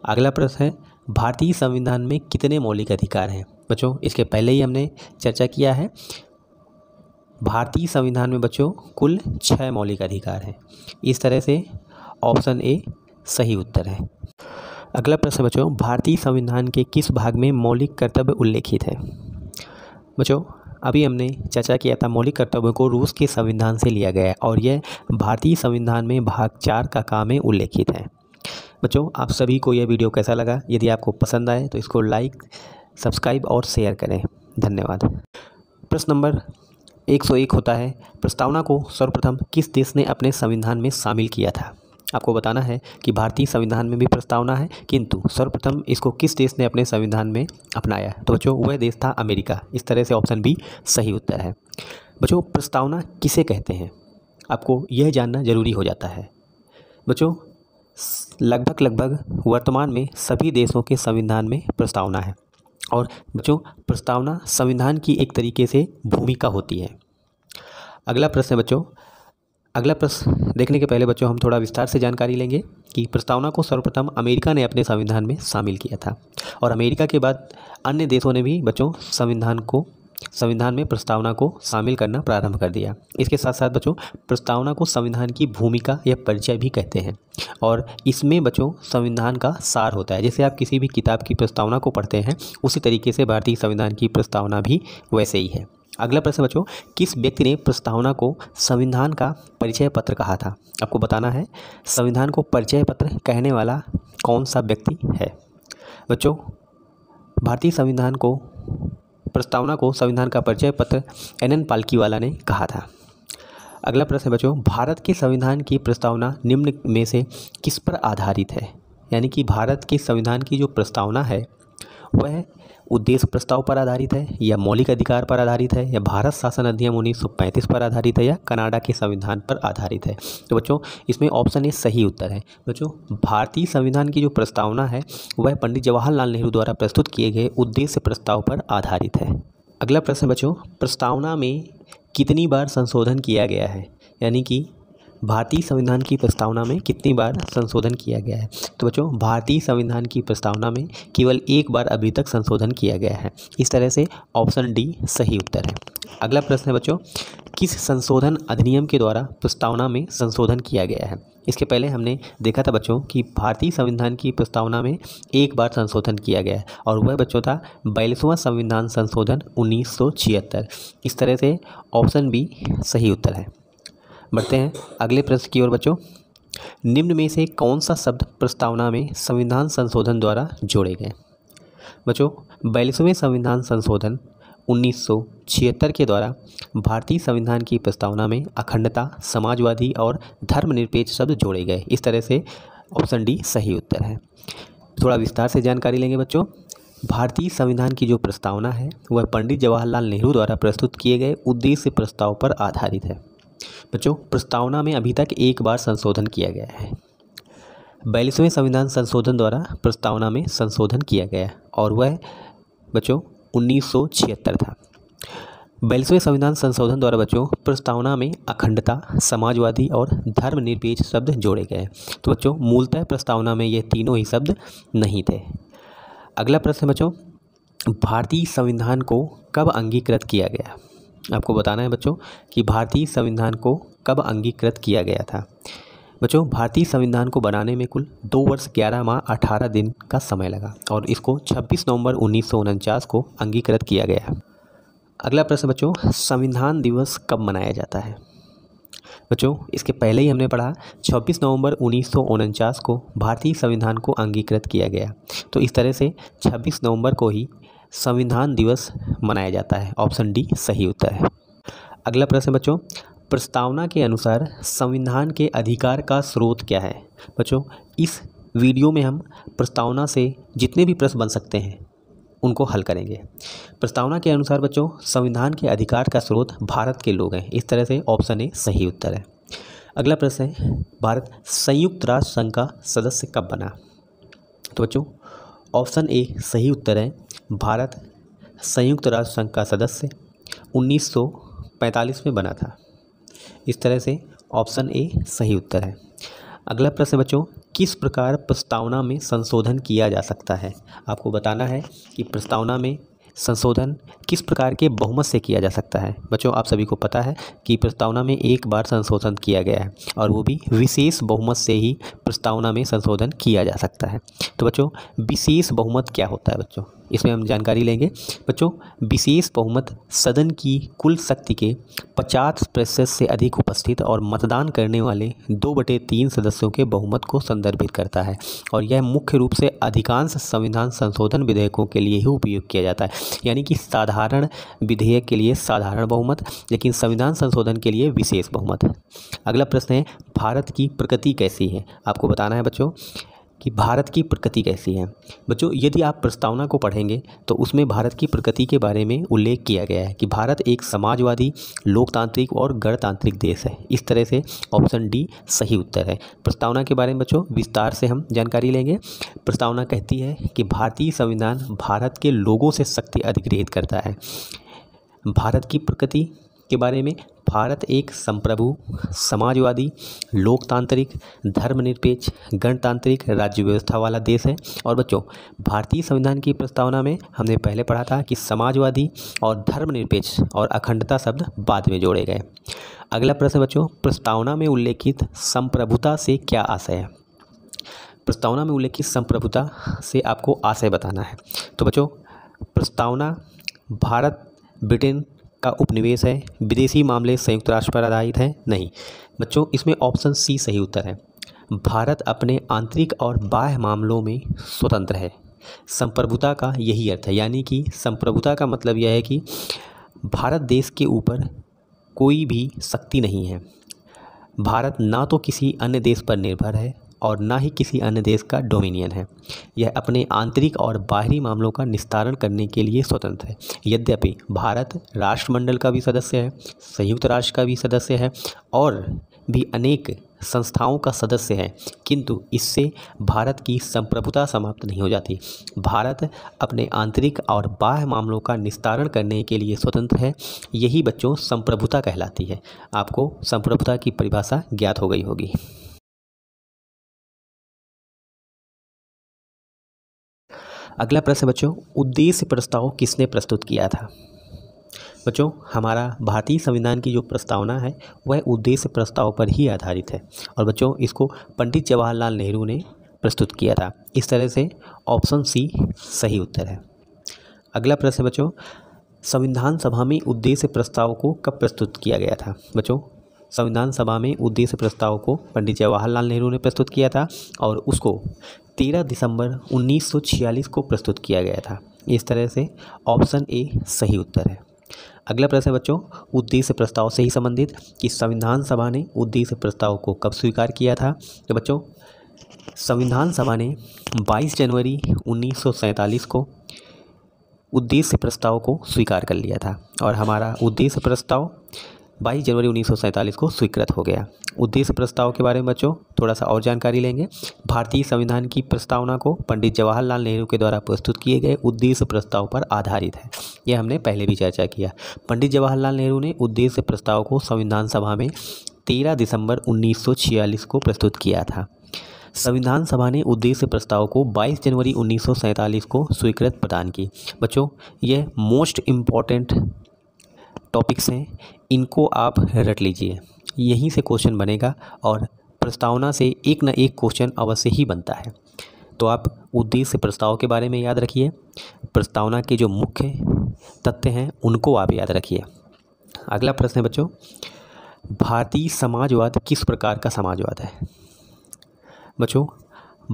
अगला प्रश्न है, भारतीय संविधान में कितने मौलिक अधिकार हैं? बच्चों इसके पहले ही हमने चर्चा किया है। भारतीय संविधान में बच्चों कुल 6 मौलिक अधिकार हैं। इस तरह से ऑप्शन ए सही उत्तर है। अगला प्रश्न बच्चों, भारतीय संविधान के किस भाग में मौलिक कर्तव्य उल्लेखित है? बच्चों अभी हमने चर्चा किया था मौलिक कर्तव्यों को रूस के संविधान से लिया गया है और यह भारतीय संविधान में भाग 4 का काम में उल्लेखित है। बच्चों आप सभी को यह वीडियो कैसा लगा? यदि आपको पसंद आए तो इसको लाइक, सब्सक्राइब और शेयर करें। धन्यवाद। प्रश्न नंबर 101 होता है, प्रस्तावना को सर्वप्रथम किस देश ने अपने संविधान में शामिल किया था? आपको बताना है कि भारतीय संविधान में भी प्रस्तावना है, किंतु सर्वप्रथम इसको किस देश ने अपने संविधान में अपनाया? तो बच्चों वह देश था अमेरिका। इस तरह से ऑप्शन बी सही उत्तर है। बच्चों प्रस्तावना किसे कहते हैं? आपको यह जानना जरूरी हो जाता है। बच्चों लगभग वर्तमान में सभी देशों के संविधान में प्रस्तावना है और बच्चों प्रस्तावना संविधान की एक तरीके से भूमिका होती है। अगला प्रश्न है बच्चों, अगला प्रश्न देखने के पहले बच्चों हम थोड़ा विस्तार से जानकारी लेंगे कि प्रस्तावना को सर्वप्रथम अमेरिका ने अपने संविधान में शामिल किया था और अमेरिका के बाद अन्य देशों ने भी बच्चों संविधान में प्रस्तावना को शामिल करना प्रारंभ कर दिया। इसके साथ साथ बच्चों प्रस्तावना को संविधान की भूमिका या परिचय भी कहते हैं और इसमें बच्चों संविधान का सार होता है। जैसे आप किसी भी किताब की प्रस्तावना को पढ़ते हैं उसी तरीके से भारतीय संविधान की प्रस्तावना भी वैसे ही है। अगला प्रश्न बच्चों, किस व्यक्ति ने प्रस्तावना को संविधान का परिचय पत्र कहा था? आपको बताना है संविधान को परिचय पत्र कहने वाला कौन सा व्यक्ति है? बच्चों भारतीय संविधान को प्रस्तावना को संविधान का परिचय पत्र NN पालकीवाला ने कहा था। अगला प्रश्न बच्चों, भारत के संविधान की प्रस्तावना निम्न में से किस पर आधारित है? यानी कि भारत के संविधान की जो प्रस्तावना है वह उद्देश्य प्रस्ताव पर आधारित है या मौलिक अधिकार पर आधारित है या भारत शासन अधिनियम 1935 पर आधारित है या कनाडा के संविधान पर आधारित है? तो बच्चों इसमें ऑप्शन ए सही उत्तर है। बच्चों भारतीय संविधान की जो प्रस्तावना है वह पंडित जवाहरलाल नेहरू द्वारा प्रस्तुत किए गए उद्देश्य प्रस्ताव पर आधारित है। अगला प्रश्न बच्चों, प्रस्तावना में कितनी बार संशोधन किया गया है? यानी कि भारतीय संविधान की प्रस्तावना में कितनी बार संशोधन किया गया है? तो बच्चों भारतीय संविधान की प्रस्तावना में केवल एक बार अभी तक संशोधन किया गया है। इस तरह से ऑप्शन डी सही उत्तर है। अगला प्रश्न है बच्चों, किस संशोधन अधिनियम के द्वारा प्रस्तावना में संशोधन किया गया है? इसके पहले हमने देखा था बच्चों कि भारतीय संविधान की प्रस्तावना में एक बार संशोधन किया गया है और वह बच्चों था 42वां संविधान संशोधन 1976। इस तरह से ऑप्शन बी सही उत्तर है। बढ़ते हैं अगले प्रश्न की ओर बच्चों, निम्न में से कौन सा शब्द प्रस्तावना में संविधान संशोधन द्वारा जोड़े गए? बच्चों 42वें संविधान संशोधन 1976 के द्वारा भारतीय संविधान की प्रस्तावना में अखंडता, समाजवादी और धर्मनिरपेक्ष शब्द जोड़े गए। इस तरह से ऑप्शन डी सही उत्तर है। थोड़ा विस्तार से जानकारी लेंगे बच्चों। भारतीय संविधान की जो प्रस्तावना है वह पंडित जवाहरलाल नेहरू द्वारा प्रस्तुत किए गए उद्देश्य प्रस्ताव पर आधारित है। बच्चों प्रस्तावना में अभी तक एक बार संशोधन किया गया है। 42वें संविधान संशोधन द्वारा प्रस्तावना में संशोधन किया गया और वह बच्चों 1976 था। 42वें संविधान संशोधन द्वारा बच्चों प्रस्तावना में अखंडता, समाजवादी और धर्मनिरपेक्ष शब्द जोड़े गए। तो बच्चों मूलतः प्रस्तावना में ये तीनों ही शब्द नहीं थे। अगला प्रश्न बच्चों, भारतीय संविधान को कब अंगीकृत किया गया? आपको बताना है बच्चों कि भारतीय संविधान को कब अंगीकृत किया गया था। बच्चों भारतीय संविधान को बनाने में कुल 2 वर्ष 11 माह 18 दिन का समय लगा और इसको 26 नवंबर 1949 को अंगीकृत किया गया। अगला प्रश्न बच्चों, संविधान दिवस कब मनाया जाता है? बच्चों इसके पहले ही हमने पढ़ा 26 नवंबर 1949 को भारतीय संविधान को अंगीकृत किया गया। तो इस तरह से 26 नवंबर को ही संविधान दिवस मनाया जाता है। ऑप्शन डी सही उत्तर है। अगला प्रश्न बच्चों, प्रस्तावना के अनुसार संविधान के अधिकार का स्रोत क्या है? बच्चों इस वीडियो में हम प्रस्तावना से जितने भी प्रश्न बन सकते हैं उनको हल करेंगे। प्रस्तावना के अनुसार बच्चों संविधान के अधिकार का स्रोत भारत के लोग हैं। इस तरह से ऑप्शन ए सही उत्तर है। अगला प्रश्न है, भारत संयुक्त राष्ट्र संघ का सदस्य कब बना? तो बच्चों ऑप्शन ए सही उत्तर है। भारत संयुक्त राष्ट्र संघ का सदस्य 1945 में बना था। इस तरह से ऑप्शन ए सही उत्तर है। अगला प्रश्न बच्चों, किस प्रकार प्रस्तावना में संशोधन किया जा सकता है? आपको बताना है कि प्रस्तावना में संशोधन किस प्रकार के बहुमत से किया जा सकता है। बच्चों आप सभी को पता है कि प्रस्तावना में एक बार संशोधन किया गया है और वो भी विशेष बहुमत से ही प्रस्तावना में संशोधन किया जा सकता है। तो बच्चों विशेष बहुमत क्या होता है? बच्चों इसमें हम जानकारी लेंगे। बच्चों विशेष बहुमत सदन की कुल शक्ति के 50% से अधिक उपस्थित और मतदान करने वाले 2/3 सदस्यों के बहुमत को संदर्भित करता है और यह मुख्य रूप से अधिकांश संविधान संशोधन विधेयकों के लिए ही उपयोग किया जाता है। यानी कि साधारण विधेयक के लिए साधारण बहुमत, लेकिन संविधान संशोधन के लिए विशेष बहुमत। अगला प्रश्न है, भारत की प्रकृति कैसी है? आपको बताना है बच्चों कि भारत की प्रकृति कैसी है। बच्चों यदि आप प्रस्तावना को पढ़ेंगे तो उसमें भारत की प्रकृति के बारे में उल्लेख किया गया है कि भारत एक समाजवादी, लोकतांत्रिक और गणतांत्रिक देश है। इस तरह से ऑप्शन डी सही उत्तर है। प्रस्तावना के बारे में बच्चों विस्तार से हम जानकारी लेंगे। प्रस्तावना कहती है कि भारतीय संविधान भारत के लोगों से शक्ति अधिग्रहित करता है। भारत की प्रकृति के बारे में, भारत एक संप्रभु, समाजवादी, लोकतांत्रिक, धर्मनिरपेक्ष, गणतांत्रिक राज्य व्यवस्था वाला देश है। और बच्चों भारतीय संविधान की प्रस्तावना में हमने पहले पढ़ा था कि समाजवादी और धर्मनिरपेक्ष और अखंडता शब्द बाद में जोड़े गए। अगला प्रश्न बच्चों, प्रस्तावना में उल्लेखित संप्रभुता से क्या आशय है? प्रस्तावना में उल्लेखित संप्रभुता से आपको आशय बताना है। तो बच्चों प्रस्तावना भारत ब्रिटेन का उपनिवेश है, विदेशी मामले संयुक्त राष्ट्र पर आधारित है? नहीं बच्चों, इसमें ऑप्शन सी सही उत्तर है। भारत अपने आंतरिक और बाह्य मामलों में स्वतंत्र है। संप्रभुता का यही अर्थ है, यानी कि संप्रभुता का मतलब यह है कि भारत देश के ऊपर कोई भी शक्ति नहीं है। भारत ना तो किसी अन्य देश पर निर्भर है और ना ही किसी अन्य देश का डोमिनियन है। यह अपने आंतरिक और बाहरी मामलों का निस्तारण करने के लिए स्वतंत्र है। यद्यपि भारत राष्ट्रमंडल का भी सदस्य है, संयुक्त राष्ट्र का भी सदस्य है और भी अनेक संस्थाओं का सदस्य है, किंतु इससे भारत की संप्रभुता समाप्त नहीं हो जाती। भारत अपने आंतरिक और बाह्य मामलों का निस्तारण करने के लिए स्वतंत्र है। यही बच्चों संप्रभुता कहलाती है। आपको संप्रभुता की परिभाषा ज्ञात हो गई होगी। अगला प्रश्न बच्चों, उद्देश्य प्रस्ताव किसने प्रस्तुत किया था? बच्चों हमारा भारतीय संविधान की जो प्रस्तावना है वह उद्देश्य प्रस्ताव पर ही आधारित है और बच्चों इसको पंडित जवाहरलाल नेहरू ने प्रस्तुत किया था। इस तरह से ऑप्शन सी सही उत्तर है। अगला प्रश्न बच्चों, संविधान सभा में उद्देश्य प्रस्ताव को कब प्रस्तुत किया गया था? बच्चों संविधान सभा में उद्देश्य प्रस्ताव को पंडित जवाहरलाल नेहरू ने प्रस्तुत किया था और उसको 13 दिसंबर 1946 को प्रस्तुत किया गया था। इस तरह से ऑप्शन ए सही उत्तर है। अगला प्रश्न बच्चों, उद्देश्य प्रस्ताव से ही संबंधित कि संविधान सभा ने उद्देश्य प्रस्ताव को कब स्वीकार किया था? तो बच्चों संविधान सभा ने 22 जनवरी 1947 को उद्देश्य प्रस्ताव को स्वीकार कर लिया था और हमारा उद्देश्य प्रस्ताव 22 जनवरी 1947 को स्वीकृत हो गया। उद्देश्य प्रस्ताव के बारे में बच्चों थोड़ा सा और जानकारी लेंगे। भारतीय संविधान की प्रस्तावना को पंडित जवाहरलाल नेहरू के द्वारा प्रस्तुत किए गए उद्देश्य प्रस्ताव पर आधारित है। यह हमने पहले भी चर्चा किया। पंडित जवाहरलाल नेहरू ने उद्देश्य प्रस्ताव को संविधान सभा में 13 दिसंबर 1946 को प्रस्तुत किया था। संविधान सभा ने उद्देश्य प्रस्ताव को 22 जनवरी 1947 को स्वीकृत प्रदान की। बच्चों ये मोस्ट इम्पॉर्टेंट टॉपिक्स हैं, इनको आप रट लीजिए, यहीं से क्वेश्चन बनेगा और प्रस्तावना से एक न एक क्वेश्चन अवश्य ही बनता है। तो आप उद्देश्य प्रस्ताव के बारे में याद रखिए, प्रस्तावना के जो मुख्य तथ्य हैं उनको आप याद रखिए। अगला प्रश्न है बच्चों, भारतीय समाजवाद किस प्रकार का समाजवाद है? बच्चों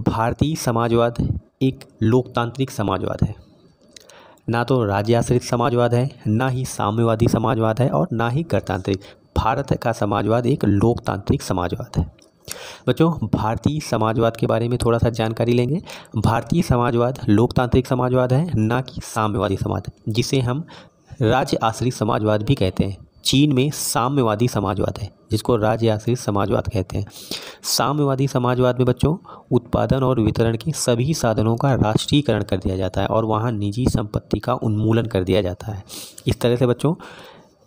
भारतीय समाजवाद एक लोकतांत्रिक समाजवाद है, ना तो राज्य आश्रित समाजवाद है, ना ही साम्यवादी समाजवाद है और ना ही गणतांत्रिक। भारत का समाजवाद एक लोकतांत्रिक समाजवाद है। बच्चों भारतीय समाजवाद के बारे में थोड़ा सा जानकारी लेंगे। भारतीय समाजवाद लोकतांत्रिक समाजवाद है, ना कि साम्यवादी समाज, जिसे हम राज्य आश्रित समाजवाद भी कहते हैं। चीन में साम्यवादी समाजवाद है जिसको राज्य आश्रित समाजवाद कहते हैं। साम्यवादी समाजवाद में बच्चों उत्पादन और वितरण के सभी साधनों का राष्ट्रीयकरण कर दिया जाता है और वहाँ निजी संपत्ति का उन्मूलन कर दिया जाता है। इस तरह से बच्चों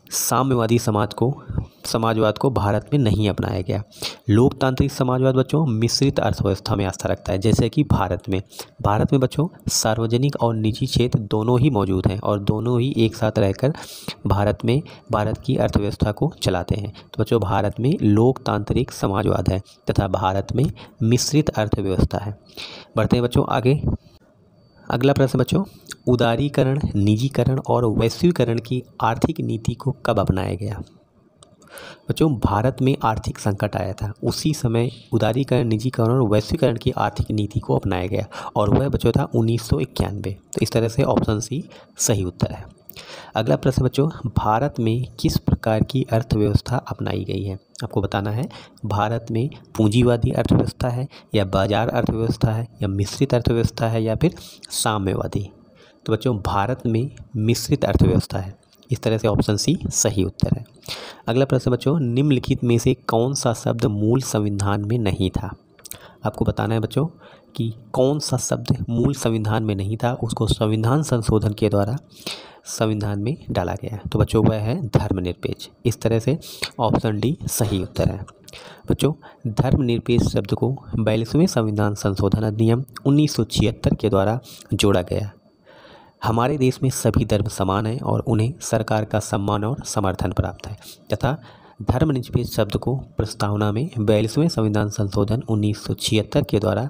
साम्यवादी समाजवाद को भारत में नहीं अपनाया गया। लोकतांत्रिक समाजवाद बच्चों मिश्रित अर्थव्यवस्था में आस्था रखता है, जैसे कि भारत में बच्चों सार्वजनिक और निजी क्षेत्र दोनों ही मौजूद हैं और दोनों ही एक साथ रहकर भारत की अर्थव्यवस्था को चलाते हैं। तो बच्चों भारत में लोकतांत्रिक समाजवाद है तथा भारत में मिश्रित अर्थव्यवस्था है। बढ़ते हैं बच्चों आगे। अगला प्रश्न बच्चों, उदारीकरण, निजीकरण और वैश्वीकरण की आर्थिक नीति को कब अपनाया गया? बच्चों भारत में आर्थिक संकट आया था, उसी समय उदारीकरण, निजीकरण और वैश्वीकरण की आर्थिक नीति को अपनाया गया और वह बच्चों था 1991। तो इस तरह से ऑप्शन सी सही उत्तर है। अगला प्रश्न बच्चों, भारत में किस प्रकार की अर्थव्यवस्था अपनाई गई है? आपको बताना है भारत में पूंजीवादी अर्थव्यवस्था है या बाजार अर्थव्यवस्था है या मिश्रित अर्थव्यवस्था है या फिर साम्यवादी। तो बच्चों भारत में मिश्रित अर्थव्यवस्था है। इस तरह से ऑप्शन सी सही उत्तर है। अगला प्रश्न बच्चों, निम्नलिखित में से कौन सा शब्द मूल संविधान में नहीं था? आपको बताना है बच्चों कि कौन सा शब्द मूल संविधान में नहीं था, उसको संविधान संशोधन के द्वारा संविधान में डाला गया है। तो बच्चों वह है धर्मनिरपेक्ष। इस तरह से ऑप्शन डी सही उत्तर है। बच्चों धर्मनिरपेक्ष शब्द को 42वें संविधान संशोधन अधिनियम 1976 के द्वारा जोड़ा गया। हमारे देश में सभी धर्म समान हैं और उन्हें सरकार का सम्मान और समर्थन प्राप्त है तथा धर्मनिरपेक्ष शब्द को प्रस्तावना में 42वें संविधान संशोधन 1976 के द्वारा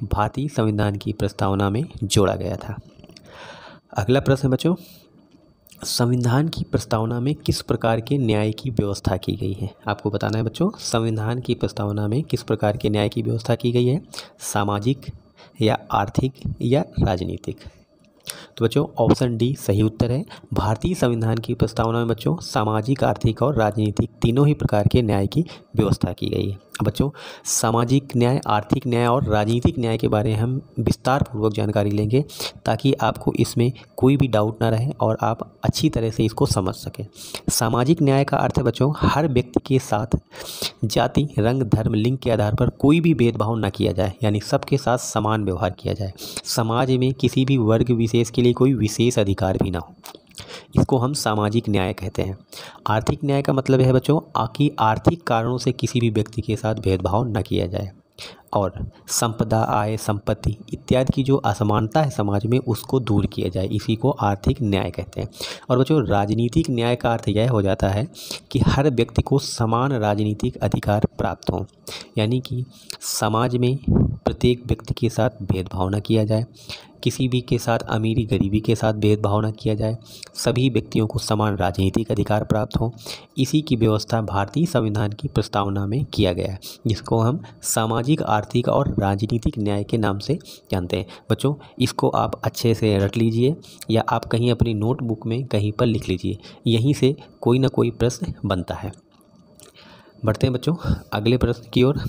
भारतीय संविधान की प्रस्तावना में जोड़ा गया था। अगला प्रश्न बच्चों, संविधान की प्रस्तावना में किस प्रकार के न्याय की व्यवस्था की गई है? आपको बताना है बच्चों संविधान की प्रस्तावना में किस प्रकार के न्याय की व्यवस्था की गई है, सामाजिक या आर्थिक या राजनीतिक? तो बच्चों ऑप्शन डी सही उत्तर है। भारतीय संविधान की प्रस्तावना में बच्चों सामाजिक, आर्थिक और राजनीतिक तीनों ही प्रकार के न्याय की व्यवस्था की गई है। बच्चों सामाजिक न्याय, आर्थिक न्याय और राजनीतिक न्याय के बारे में हम विस्तार पूर्वक जानकारी लेंगे ताकि आपको इसमें कोई भी डाउट ना रहे और आप अच्छी तरह से इसको समझ सकें। सामाजिक न्याय का अर्थ है बच्चों हर व्यक्ति के साथ जाति, रंग, धर्म, लिंग के आधार पर कोई भी भेदभाव न किया जाए, यानी सबके साथ समान व्यवहार किया जाए। समाज में किसी भी वर्ग विशेष के लिए कोई विशेष अधिकार भी ना हो, इसको हम सामाजिक न्याय कहते हैं। आर्थिक न्याय का मतलब है बच्चों कि आर्थिक कारणों से किसी भी व्यक्ति के साथ भेदभाव न किया जाए और संपदा, आय, संपत्ति इत्यादि की जो असमानता है समाज में उसको दूर किया जाए, इसी को आर्थिक न्याय कहते हैं। और बच्चों राजनीतिक न्याय का अर्थ यह हो जाता है कि हर व्यक्ति को समान राजनीतिक अधिकार प्राप्त हो, यानी कि समाज में प्रत्येक व्यक्ति के साथ भेदभाव न किया जाए, किसी भी के साथ अमीरी गरीबी के साथ भेदभाव न किया जाए, सभी व्यक्तियों को समान राजनीतिक अधिकार प्राप्त हो। इसी की व्यवस्था भारतीय संविधान की प्रस्तावना में किया गया है, जिसको हम सामाजिक, आर्थिक और राजनीतिक न्याय के नाम से जानते हैं। बच्चों इसको आप अच्छे से रट लीजिए या आप कहीं अपनी नोटबुक में कहीं पर लिख लीजिए, यहीं से कोई ना कोई प्रश्न बनता है। बढ़ते हैं बच्चों अगले प्रश्न की ओर।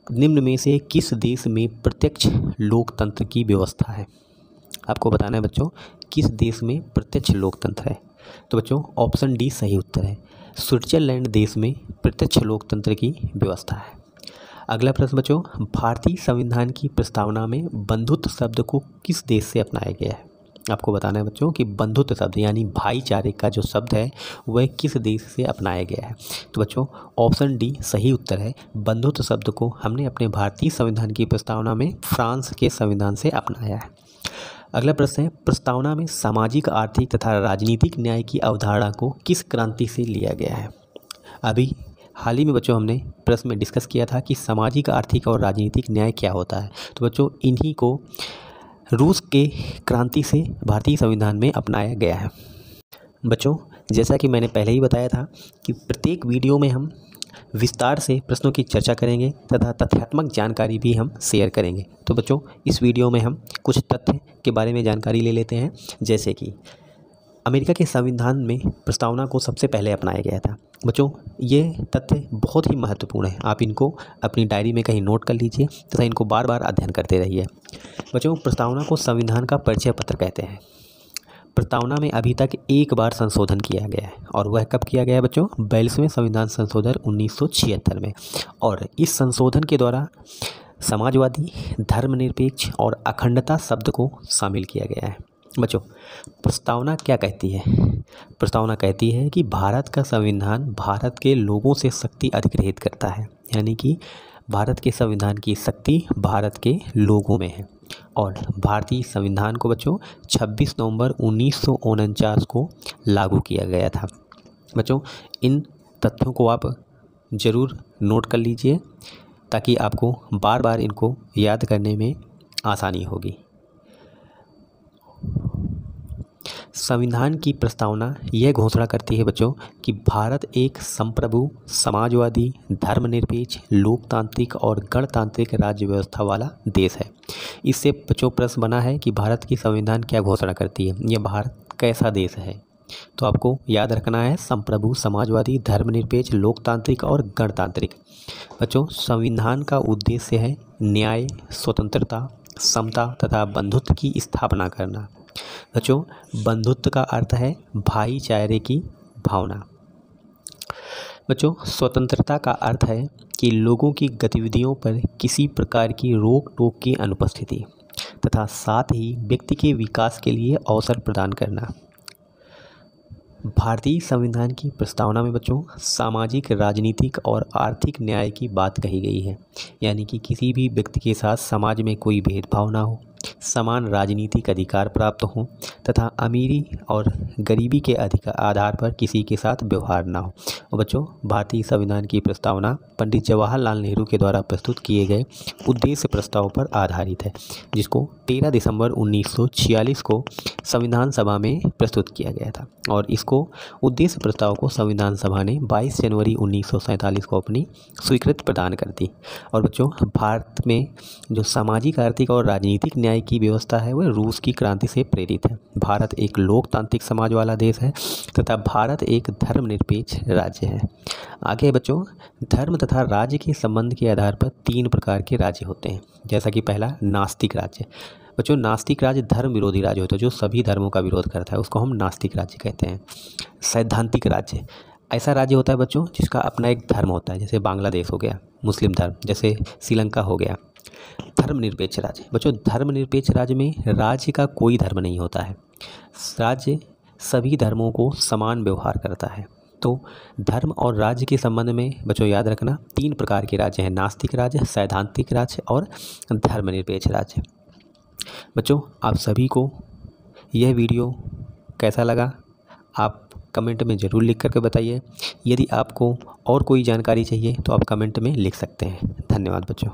निम्न में से किस देश में प्रत्यक्ष लोकतंत्र की व्यवस्था है? आपको बताना है बच्चों किस देश में प्रत्यक्ष लोकतंत्र है? तो बच्चों ऑप्शन डी सही उत्तर है। स्विट्जरलैंड देश में प्रत्यक्ष लोकतंत्र की व्यवस्था है। अगला प्रश्न बच्चों, भारतीय संविधान की प्रस्तावना में बंधुत्व शब्द को किस देश से अपनाया गया है? आपको बताना है बच्चों कि बंधुत्व शब्द यानी भाईचारे का जो शब्द है वह किस देश से अपनाया गया है? तो बच्चों ऑप्शन डी सही उत्तर है। बंधुत्व शब्द को हमने अपने भारतीय संविधान की प्रस्तावना में फ्रांस के संविधान से अपनाया है। अगला प्रश्न है, प्रस्तावना में सामाजिक, आर्थिक तथा राजनीतिक न्याय की अवधारणा को किस क्रांति से लिया गया है? अभी हाल ही में बच्चों हमने प्रश्न में डिस्कस किया था कि सामाजिक, आर्थिक और राजनीतिक न्याय क्या होता है। तो बच्चों इन्हीं को रूस के क्रांति से भारतीय संविधान में अपनाया गया है। बच्चों जैसा कि मैंने पहले ही बताया था कि प्रत्येक वीडियो में हम विस्तार से प्रश्नों की चर्चा करेंगे तथा तथ्यात्मक जानकारी भी हम शेयर करेंगे। तो बच्चों इस वीडियो में हम कुछ तथ्य के बारे में जानकारी ले लेते हैं, जैसे कि अमेरिका के संविधान में प्रस्तावना को सबसे पहले अपनाया गया था। बच्चों ये तथ्य बहुत ही महत्वपूर्ण है, आप इनको अपनी डायरी में कहीं नोट कर लीजिए तथा इनको बार बार अध्ययन करते रहिए। बच्चों प्रस्तावना को संविधान का परिचय पत्र कहते हैं। प्रस्तावना में अभी तक एक बार संशोधन किया गया है और वह कब किया गया है बच्चों? 42वें संविधान संशोधन 1976 में। और इस संशोधन के द्वारा समाजवादी, धर्मनिरपेक्ष और अखंडता शब्द को शामिल किया गया है। बच्चों प्रस्तावना क्या कहती है? प्रस्तावना कहती है कि भारत का संविधान भारत के लोगों से शक्ति अधिग्रहित करता है, यानी कि भारत के संविधान की शक्ति भारत के लोगों में है। और भारतीय संविधान को बच्चों 26 नवंबर 1949 को लागू किया गया था। बच्चों इन तथ्यों को आप ज़रूर नोट कर लीजिए ताकि आपको बार बार इनको याद करने में आसानी होगी। संविधान की प्रस्तावना यह घोषणा करती है बच्चों कि भारत एक संप्रभु, समाजवादी, धर्मनिरपेक्ष, लोकतांत्रिक और गणतांत्रिक राज्य व्यवस्था वाला देश है। इससे बच्चों प्रश्न बना है कि भारत की संविधान क्या घोषणा करती है, यह भारत कैसा देश है? तो आपको याद रखना है संप्रभु, समाजवादी, धर्मनिरपेक्ष, लोकतांत्रिक और गणतांत्रिक। बच्चों संविधान का उद्देश्य है न्याय, स्वतंत्रता, समता तथा बंधुत्व की स्थापना करना। बच्चों बंधुत्व का अर्थ है भाईचारे की भावना। बच्चों स्वतंत्रता का अर्थ है कि लोगों की गतिविधियों पर किसी प्रकार की रोक टोक की अनुपस्थिति तथा साथ ही व्यक्ति के विकास के लिए अवसर प्रदान करना। भारतीय संविधान की प्रस्तावना में बच्चों सामाजिक, राजनीतिक और आर्थिक न्याय की बात कही गई है, यानी कि किसी भी व्यक्ति के साथ समाज में कोई भेदभाव ना हो, समान राजनीतिक अधिकार प्राप्त हों तथा अमीरी और गरीबी के आधार पर किसी के साथ व्यवहार ना हो। और बच्चों भारतीय संविधान की प्रस्तावना पंडित जवाहरलाल नेहरू के द्वारा प्रस्तुत किए गए उद्देश्य प्रस्ताव पर आधारित है, जिसको 13 दिसंबर 1946 को संविधान सभा में प्रस्तुत किया गया था। और इसको उद्देश्य प्रस्ताव को संविधान सभा ने 22 जनवरी 1947 को अपनी स्वीकृति प्रदान कर दी। और बच्चों भारत में जो सामाजिक, आर्थिक और राजनीतिक न्याय की व्यवस्था है वह रूस की क्रांति से प्रेरित है। भारत एक लोकतांत्रिक समाज वाला देश है तथा भारत एक धर्मनिरपेक्ष राज्य है। आगे बच्चों धर्म तथा राज्य के संबंध के आधार पर 3 प्रकार के राज्य होते हैं, जैसा कि पहला नास्तिक राज्य। बच्चों नास्तिक राज्य धर्म विरोधी राज्य होता है, जो सभी धर्मों का विरोध करता है, उसको हम नास्तिक राज्य कहते हैं। सैद्धांतिक राज्य ऐसा राज्य होता है बच्चों जिसका अपना एक धर्म होता है, जैसे बांग्लादेश हो गया मुस्लिम धर्म, जैसे श्रीलंका हो गया। धर्मनिरपेक्ष राज्य बच्चों धर्मनिरपेक्ष राज्य में राज्य का कोई धर्म नहीं होता है, राज्य सभी धर्मों को समान व्यवहार करता है। तो धर्म और राज्य के संबंध में बच्चों याद रखना 3 प्रकार के राज्य हैं, नास्तिक राज्य, सैद्धांतिक राज्य और धर्मनिरपेक्ष राज्य। बच्चों आप सभी को यह वीडियो कैसा लगा आप कमेंट में ज़रूर लिख करके बताइए। यदि आपको और कोई जानकारी चाहिए तो आप कमेंट में लिख सकते हैं। धन्यवाद बच्चों।